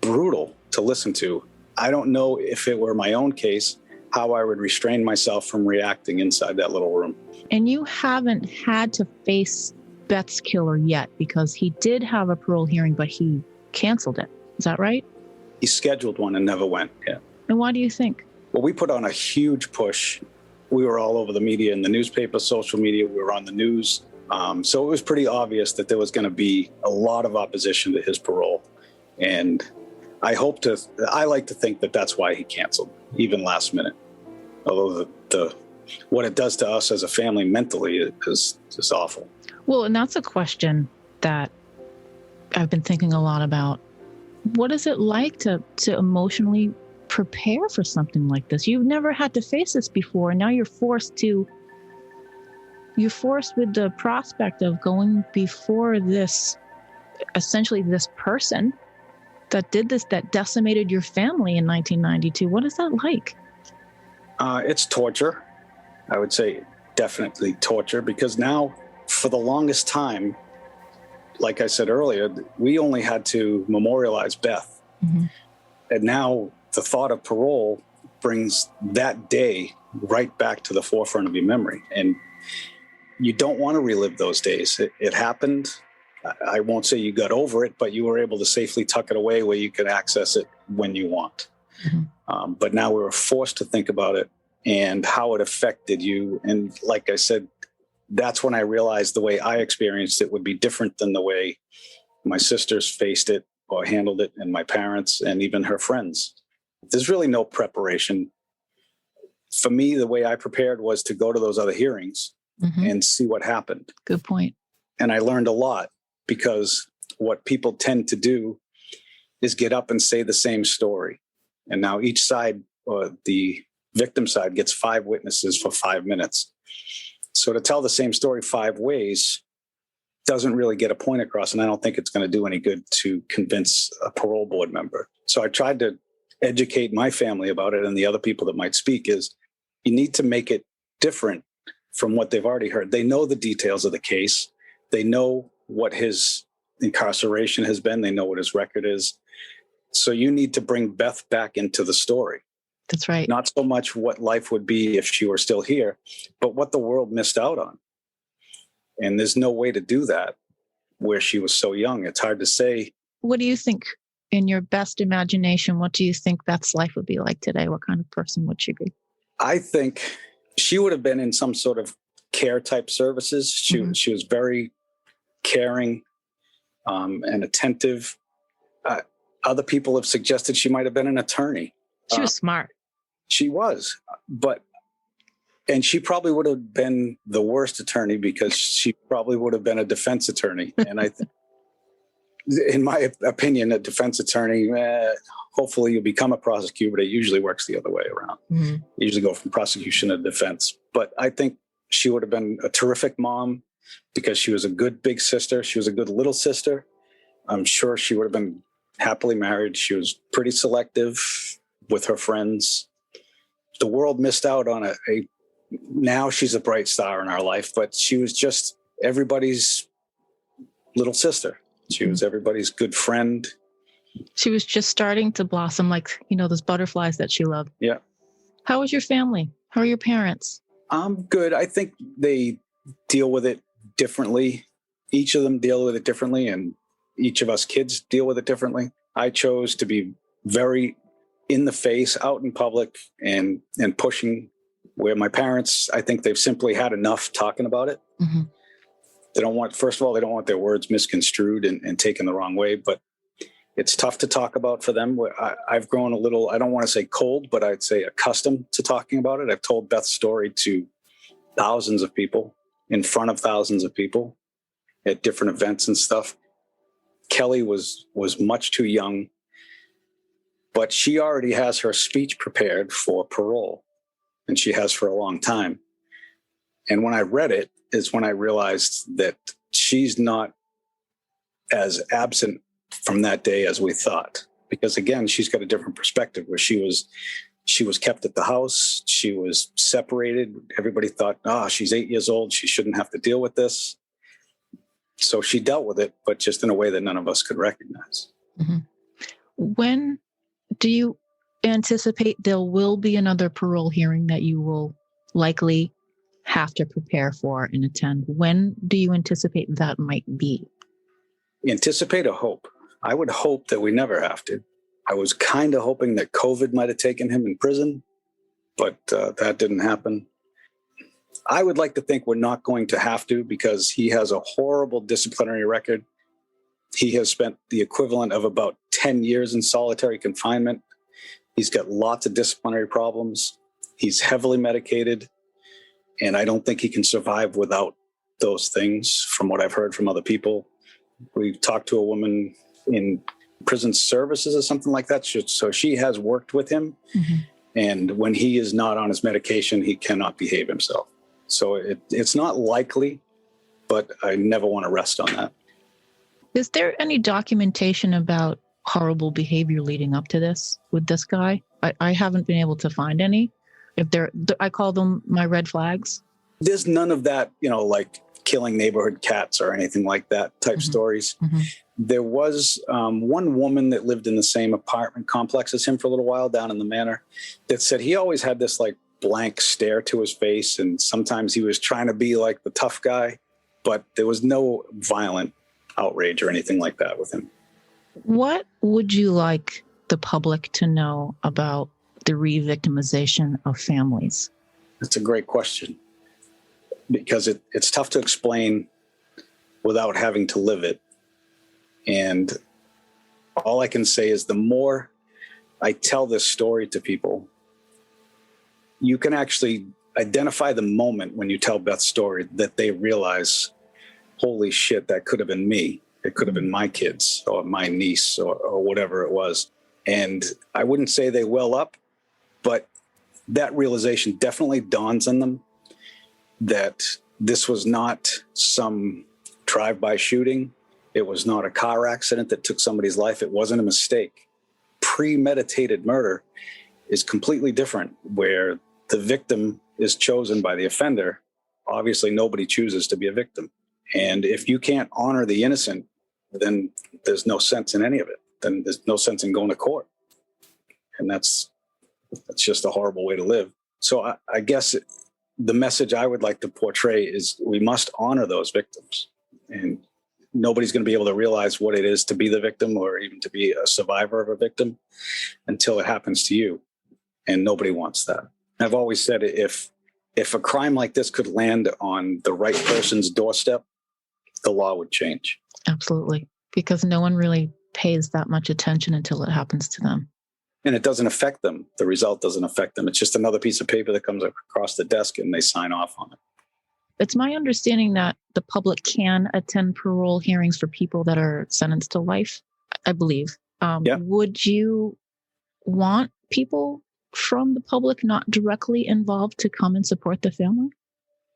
brutal to listen to. I don't know if it were my own case, how I would restrain myself from reacting inside that little room. And you haven't had to face Beth's killer yet, because he did have a parole hearing, but he canceled it. Is that right? He scheduled one and never went, yeah. And why do you think? Well, we put on a huge push. We were all over the media, in the newspaper, social media. We were on the news. So it was pretty obvious that there was going to be a lot of opposition to his parole. And I like to think that that's why he canceled, even last minute. Although what it does to us as a family mentally is just awful. Well, and that's a question that I've been thinking a lot about. What is it like to emotionally prepare for something like this? You've never had to face this before, and now you're forced with the prospect of going before this person that did this, that decimated your family in 1992. What is that like? It's torture. I would say definitely torture, because now, for the longest time, like I said earlier, we only had to memorialize Beth. Mm-hmm. And now the thought of parole brings that day right back to the forefront of your memory. And you don't want to relive those days. It happened. I won't say you got over it, but you were able to safely tuck it away where you could access it when you want. Mm-hmm. But now we were forced to think about it and how it affected you. And like I said, that's when I realized the way I experienced it would be different than the way my sisters faced it or handled it, and my parents and even her friends. There's really no preparation. For me, the way I prepared was to go to those other hearings and see what happened. Good point. And I learned a lot, because what people tend to do is get up and say the same story. And now each side, or the victim side, gets 5 witnesses for 5 minutes. So to tell the same story 5 ways doesn't really get a point across. And I don't think it's going to do any good to convince a parole board member. So I tried to educate my family about it, and the other people that might speak, is you need to make it different from what they've already heard. They know the details of the case. They know what his incarceration has been. They know what his record is. So you need to bring Beth back into the story. That's right. Not so much what life would be if she were still here, but what the world missed out on. And there's no way to do that where she was so young. It's hard to say. What do you think, in your best imagination, what do you think Beth's life would be like today? What kind of person would she be? I think she would have been in some sort of care type services. She was very caring and attentive. Other people have suggested she might have been an attorney. She was smart. She was, and she probably would have been the worst attorney, because she probably would have been a defense attorney. And I think, in my opinion, a defense attorney, hopefully you become a prosecutor, but it usually works the other way around. Mm-hmm. You usually go from prosecution to defense. But I think she would have been a terrific mom, because she was a good big sister. She was a good little sister. I'm sure she would have been happily married. She was pretty selective with her friends. The world missed out on now she's a bright star in our life, but she was just everybody's little sister. She was everybody's good friend. She was just starting to blossom, like, those butterflies that she loved. Yeah. How was your family? How are your parents? I'm good. I think they deal with it differently. Each of them deal with it differently, and each of us kids deal with it differently. I chose to be very in the face, out in public, and pushing, where my parents, I think they've simply had enough talking about it. Mm-hmm. They don't want their words misconstrued and taken the wrong way, but it's tough to talk about for them. I've grown a little, I don't want to say cold, but I'd say accustomed to talking about it. I've told Beth's story to thousands of people, in front of thousands of people at different events and stuff. Kelly was much too young, but she already has her speech prepared for parole, and she has for a long time. And when I read it is when I realized that she's not as absent from that day as we thought. Because again, she's got a different perspective, where she was kept at the house. She was separated. Everybody thought, she's 8 years old. She shouldn't have to deal with this. So she dealt with it, but just in a way that none of us could recognize. Mm-hmm. When do you anticipate there will be another parole hearing that you will likely have to prepare for and attend? When do you anticipate that might be? Anticipate or hope? I would hope that we never have to. I was kind of hoping that COVID might have taken him in prison, but that didn't happen. I would like to think we're not going to have to, because he has a horrible disciplinary record. He has spent the equivalent of about 10 years in solitary confinement. He's got lots of disciplinary problems. He's heavily medicated, and I don't think he can survive without those things, from what I've heard from other people. We've talked to a woman in prison services or something like that. So she has worked with him. Mm-hmm. And when he is not on his medication, he cannot behave himself. So it's not likely, but I never want to rest on that. Is there any documentation about horrible behavior leading up to this with this guy? I haven't been able to find any. I call them my red flags. There's none of that, like killing neighborhood cats or anything like that type stories. Mm-hmm. There was one woman that lived in the same apartment complex as him for a little while down in the manor that said he always had this like blank stare to his face, and sometimes he was trying to be like the tough guy, but there was no violent outrage or anything like that with him. What would you like the public to know about the re-victimization of families? That's a great question, because it's tough to explain without having to live it. And all I can say is the more I tell this story to people, you can actually identify the moment when you tell Beth's story that they realize, holy shit, that could have been me. It could have been my kids or my niece or whatever it was. And I wouldn't say they well up, but that realization definitely dawns on them that this was not some drive-by shooting. It was not a car accident that took somebody's life. It wasn't a mistake. Premeditated murder is completely different, where the victim is chosen by the offender. Obviously, nobody chooses to be a victim. And if you can't honor the innocent, then there's no sense in any of it. Then there's no sense in going to court. And that's just a horrible way to live. So I guess the message I would like to portray is we must honor those victims. And nobody's going to be able to realize what it is to be the victim or even to be a survivor of a victim until it happens to you. And nobody wants that. I've always said if a crime like this could land on the right person's doorstep, the law would change. Absolutely. Because no one really pays that much attention until it happens to them. And it doesn't affect them. The result doesn't affect them. It's just another piece of paper that comes across the desk and they sign off on it. It's my understanding that the public can attend parole hearings for people that are sentenced to life, I believe. Yeah. Would you want people from the public not directly involved to come and support the family?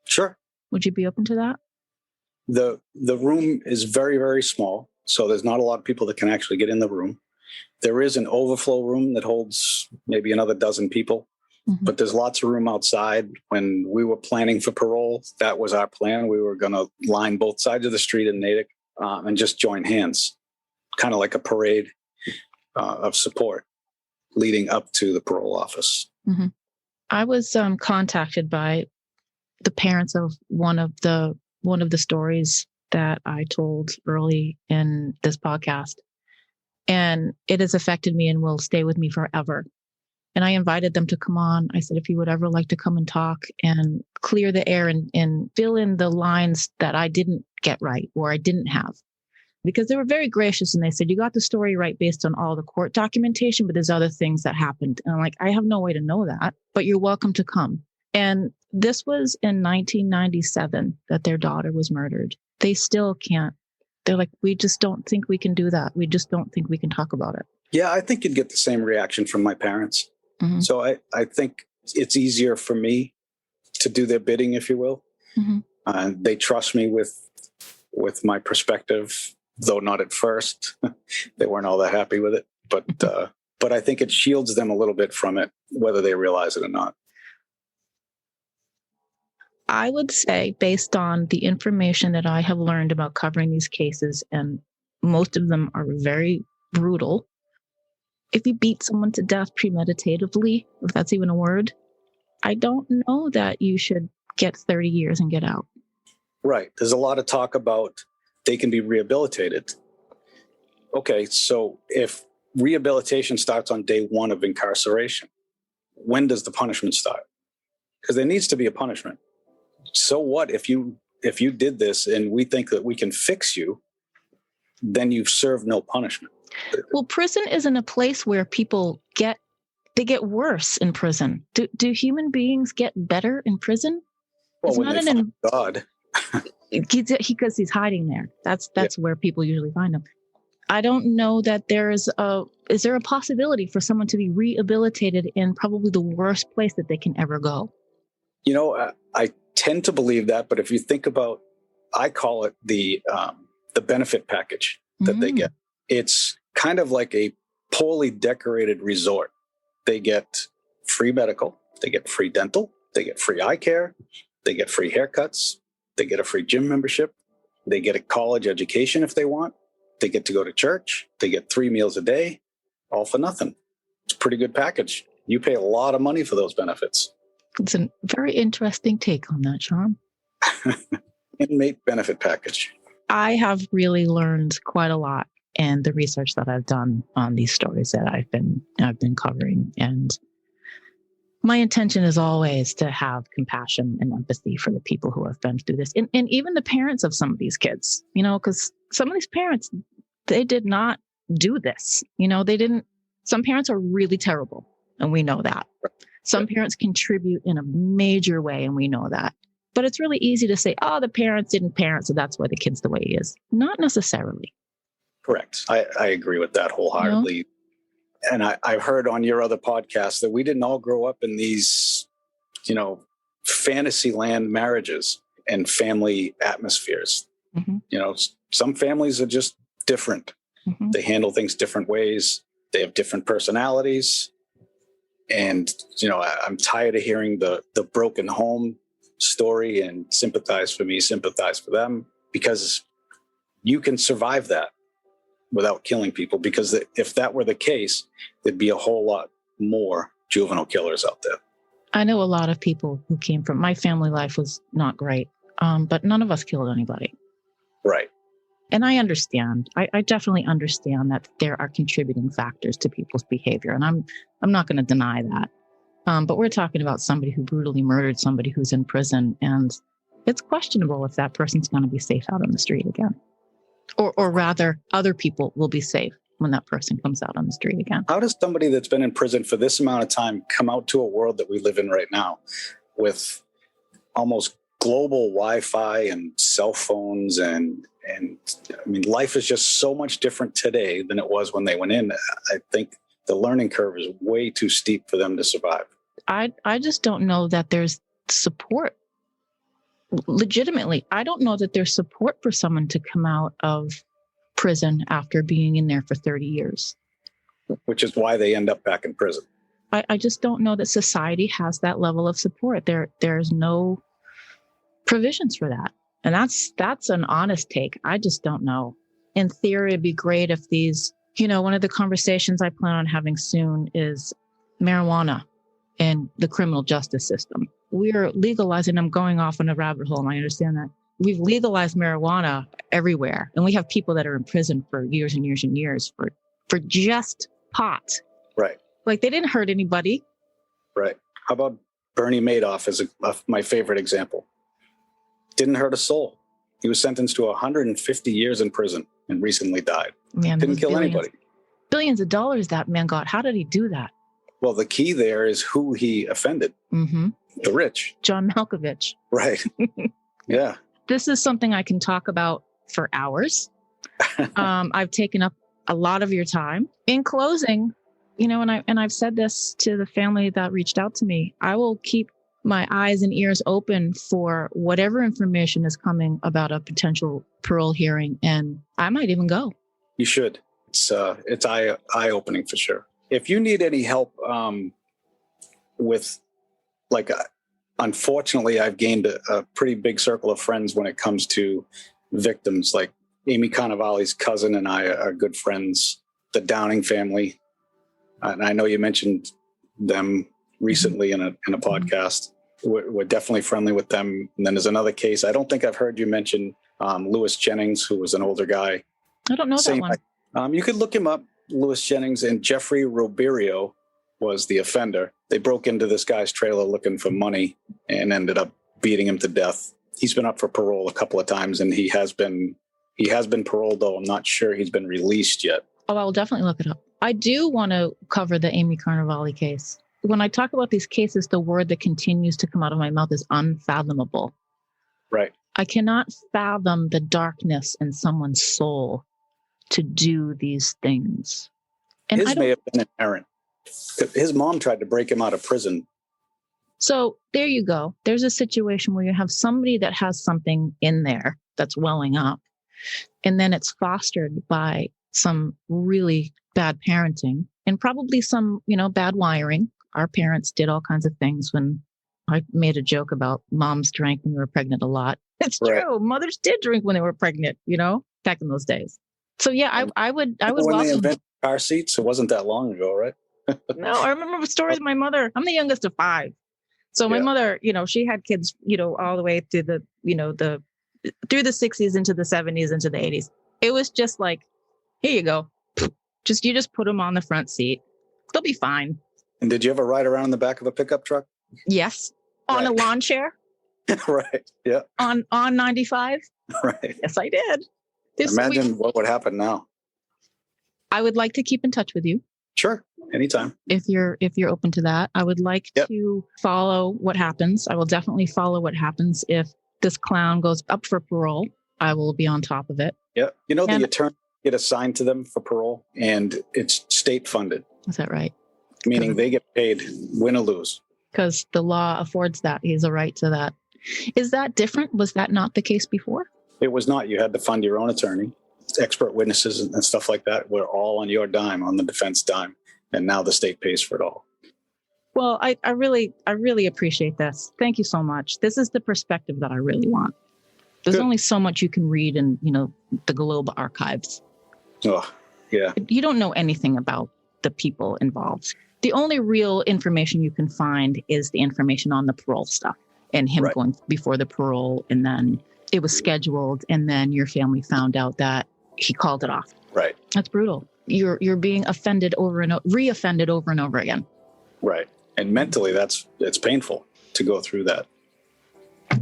Sure. Would you be open to that? The room is very, very small, so there's not a lot of people that can actually get in the room. There is an overflow room that holds maybe another dozen people, but there's lots of room outside. When we were planning for parole, that was our plan. We were going to line both sides of the street in Natick and just join hands, kind of like a parade of support leading up to the parole office. Mm-hmm. I was contacted by the parents of one of the stories that I told early in this podcast, and it has affected me and will stay with me forever. And I invited them to come on. I said, if you would ever like to come and talk and clear the air and fill in the lines that I didn't get right or I didn't have. Because they were very gracious and they said, you got the story right based on all the court documentation, but there's other things that happened. And I'm like, I have no way to know that, but you're welcome to come. And this was in 1997 that their daughter was murdered. They still can't. They're like, we just don't think we can do that. We just don't think we can talk about it. Yeah, I think you'd get the same reaction from my parents. Mm-hmm. So I think it's easier for me to do their bidding, if you will. Mm-hmm. They trust me with my perspective, though not at first. They weren't all that happy with it. But I think it shields them a little bit from it, whether they realize it or not. I would say, based on the information that I have learned about covering these cases, and most of them are very brutal, if you beat someone to death premeditatively, if that's even a word, I don't know that you should get 30 years and get out. Right. There's a lot of talk about they can be rehabilitated. Okay, so if rehabilitation starts on day one of incarceration, when does the punishment start? Because there needs to be a punishment. So what if you did this and we think that we can fix you, then you've served no punishment. Well, prison isn't a place where people get worse in prison. Do human beings get better in prison? Well, it's when not they find God. Because he's hiding there. That's where people usually find him. I don't know that is there a possibility for someone to be rehabilitated in probably the worst place that they can ever go? You know, I tend to believe that, but if you think about, I call it the benefit package that they get. It's kind of like a poorly decorated resort. They get free medical, they get free dental, they get free eye care, they get free haircuts, they get a free gym membership, they get a college education if they want, they get to go to church, they get 3 meals a day, all for nothing. It's a pretty good package. You pay a lot of money for those benefits. It's a very interesting take on that, Sean. Inmate benefit package. I have really learned quite a lot in the research that I've done on these stories that I've been covering. And my intention is always to have compassion and empathy for the people who have been through this. And even the parents of some of these kids, because some of these parents, they did not do this. Some parents are really terrible, and we know that. Some parents contribute in a major way, and we know that. But it's really easy to say, oh, the parents didn't parent, so that's why the kid's the way he is. Not necessarily. Correct. I agree with that wholeheartedly. And I've heard on your other podcast that we didn't all grow up in these, fantasy land marriages and family atmospheres. Mm-hmm. You know, some families are just different. Mm-hmm. They handle things different ways. They have different personalities. And, you know, I'm tired of hearing the broken home story and sympathize for me, sympathize for them, because you can survive that without killing people. Because if that were the case, there'd be a whole lot more juvenile killers out there. I know a lot of people who came from, my family life was not great, but none of us killed anybody. Right. And I understand. I definitely understand that there are contributing factors to people's behavior. And I'm not going to deny that. But we're talking about somebody who brutally murdered somebody who's in prison. And it's questionable if that person's going to be safe out on the street again. Or rather, other people will be safe when that person comes out on the street again. How does somebody that's been in prison for this amount of time come out to a world that we live in right now with almost global Wi-Fi and cell phones and I mean, life is just so much different today than it was when they went in. I think the learning curve is way too steep for them to survive. I just don't know that there's support. Legitimately, I don't know that there's support for someone to come out of prison after being in there for 30 years. Which is why they end up back in prison. I just don't know that society has that level of support. There's no provisions for that. And that's an honest take. I just don't know. In theory, it'd be great if these, you know, one of the conversations I plan on having soon is marijuana and the criminal justice system. We're legalizing, I'm going off on a rabbit hole, and I understand that. We've legalized marijuana everywhere. And we have people that are in prison for years and years and years for just pot. Right. Like they didn't hurt anybody. Right. How about Bernie Madoff as my favorite example? Didn't hurt a soul. He was sentenced to 150 years in prison and recently died. Man, didn't kill anybody. Billions of dollars that man got. How did he do that? Well, the key there is who he offended. Mm-hmm. The rich. John Malkovich. Right. Yeah. This is something I can talk about for hours. I've taken up a lot of your time. In closing, you know, and I've said this to the family that reached out to me, I will keep my eyes and ears open for whatever information is coming about a potential parole hearing, and I might even go. You should. It's eye-opening for sure. If you need any help with, like, unfortunately, I've gained a pretty big circle of friends when it comes to victims. Like Amy Cannavale's cousin and I are good friends. The Downing family, and I know you mentioned them recently in a podcast. We're definitely friendly with them. And then there's another case. I don't think I've heard you mention Lewis Jennings, who was an older guy. I don't know that one. You could look him up, Lewis Jennings, and Jeffrey Roberio was the offender. They broke into this guy's trailer looking for money and ended up beating him to death. He's been up for parole a couple of times, and he has been paroled, though I'm not sure he's been released yet. Oh, I will definitely look it up. I do want to cover the Amy Cannavale case. When I talk about these cases, the word that continues to come out of my mouth is unfathomable. Right. I cannot fathom the darkness in someone's soul to do these things. And his may have been inherent. His mom tried to break him out of prison. So there you go. There's a situation where you have somebody that has something in there that's welling up, and then it's fostered by some really bad parenting and probably some, bad wiring. Our parents did all kinds of things. When I made a joke about moms drank when they were pregnant a lot. It's right. True. Mothers did drink when they were pregnant, back in those days. So yeah, I would when welcome. They invented car seats, it wasn't that long ago, right? No, I remember stories of my mother. I'm the youngest of 5. So my mother, she had kids, all the way through the, through the 60s into the 70s, into the 80s. It was just like, here you go. You just put them on the front seat. They'll be fine. And did you ever ride around in the back of a pickup truck? Yes. On a lawn chair. Right. Yeah. On 95. Right. Yes, I did. Imagine what would happen now. I would like to keep in touch with you. Sure. Anytime. If you're open to that, I would like to follow what happens. I will definitely follow what happens. If this clown goes up for parole, I will be on top of it. Yeah. The attorney get assigned to them for parole, and it's state funded. Is that right? Meaning they get paid win or lose. Because the law affords that. He has a right to that. Is that different? Was that not the case before? It was not. You had to fund your own attorney. Expert witnesses and stuff like that were all on your dime, on the defense dime. And now the state pays for it all. Well, I really appreciate this. Thank you so much. This is the perspective that I really want. There's only so much you can read in, the Globe archives. Oh, yeah. You don't know anything about the people involved. The only real information you can find is the information on the parole stuff and him going before the parole, and then it was scheduled, and then your family found out that he called it off. Right. That's brutal. You're being offended reoffended over and over again. Right. And mentally, it's painful to go through that.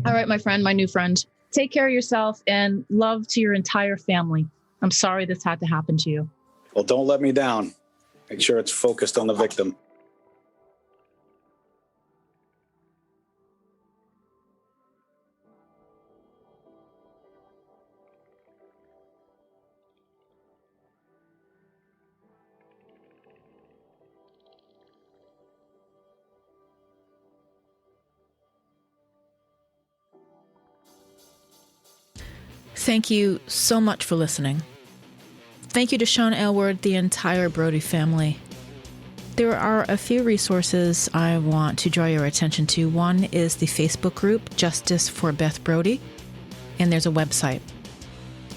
All right, my friend, my new friend, take care of yourself and love to your entire family. I'm sorry this had to happen to you. Well, don't let me down. Make sure it's focused on the victim. Thank you so much for listening. Thank you to Sean Aylward, the entire Brodie family. There are a few resources I want to draw your attention to. One is the Facebook group, Justice for Beth Brodie, and there's a website,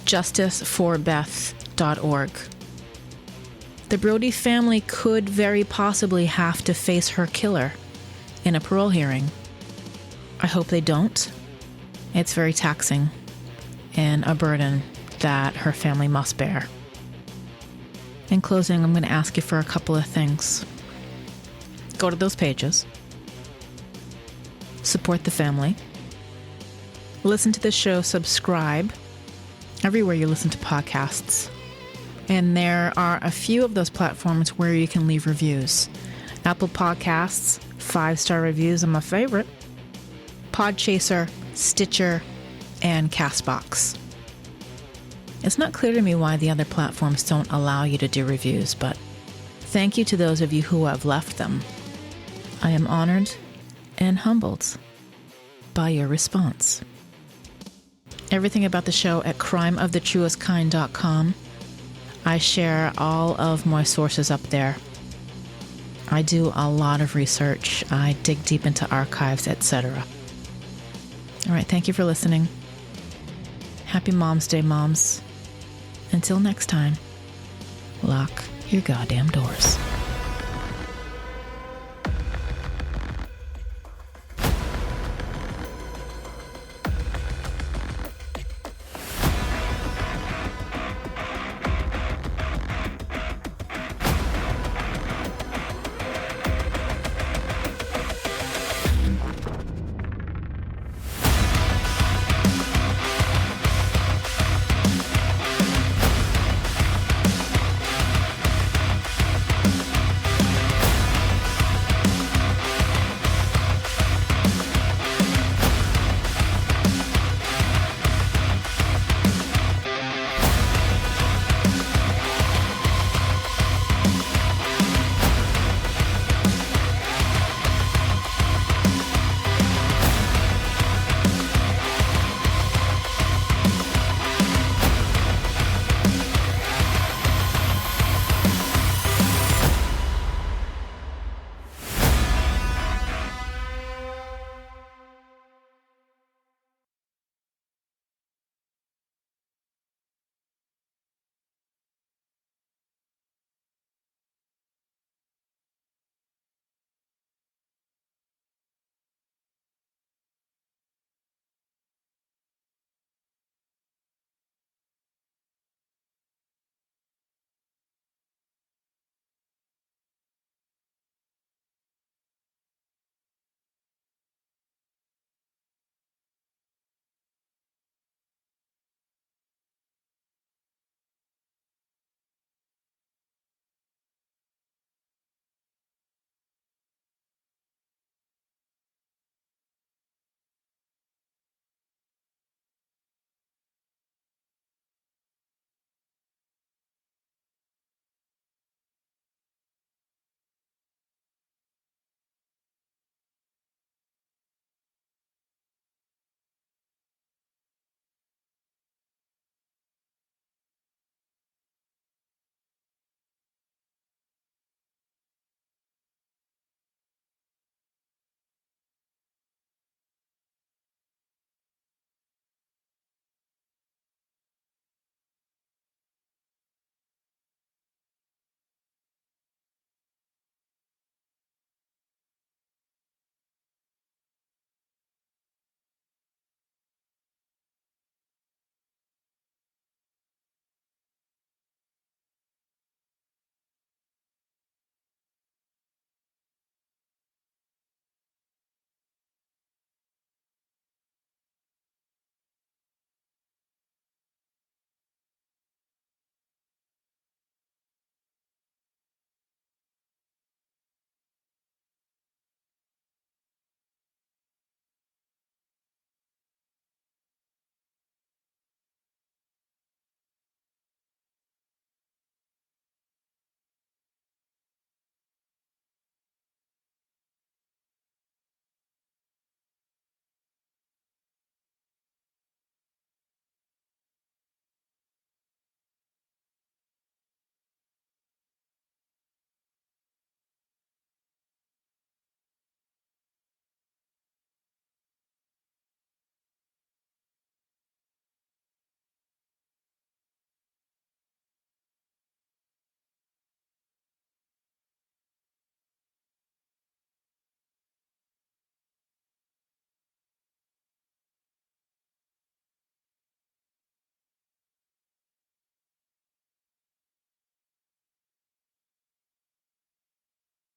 justiceforbeth.org. The Brodie family could very possibly have to face her killer in a parole hearing. I hope they don't. It's very taxing and a burden that her family must bear. In closing, I'm going to ask you for a couple of things. Go to those pages. Support the family. Listen to the show, subscribe everywhere you listen to podcasts. And there are a few of those platforms where you can leave reviews. Apple Podcasts, 5-star reviews are my favorite. Podchaser, Stitcher, and CastBox. It's not clear to me why the other platforms don't allow you to do reviews, but thank you to those of you who have left them. I am honored and humbled by your response. Everything about the show at crimeofthetruestkind.com. I share all of my sources up there. I do a lot of research. I dig deep into archives, etc. All right, thank you for listening. Happy Mom's Day, moms. Until next time, lock your goddamn doors.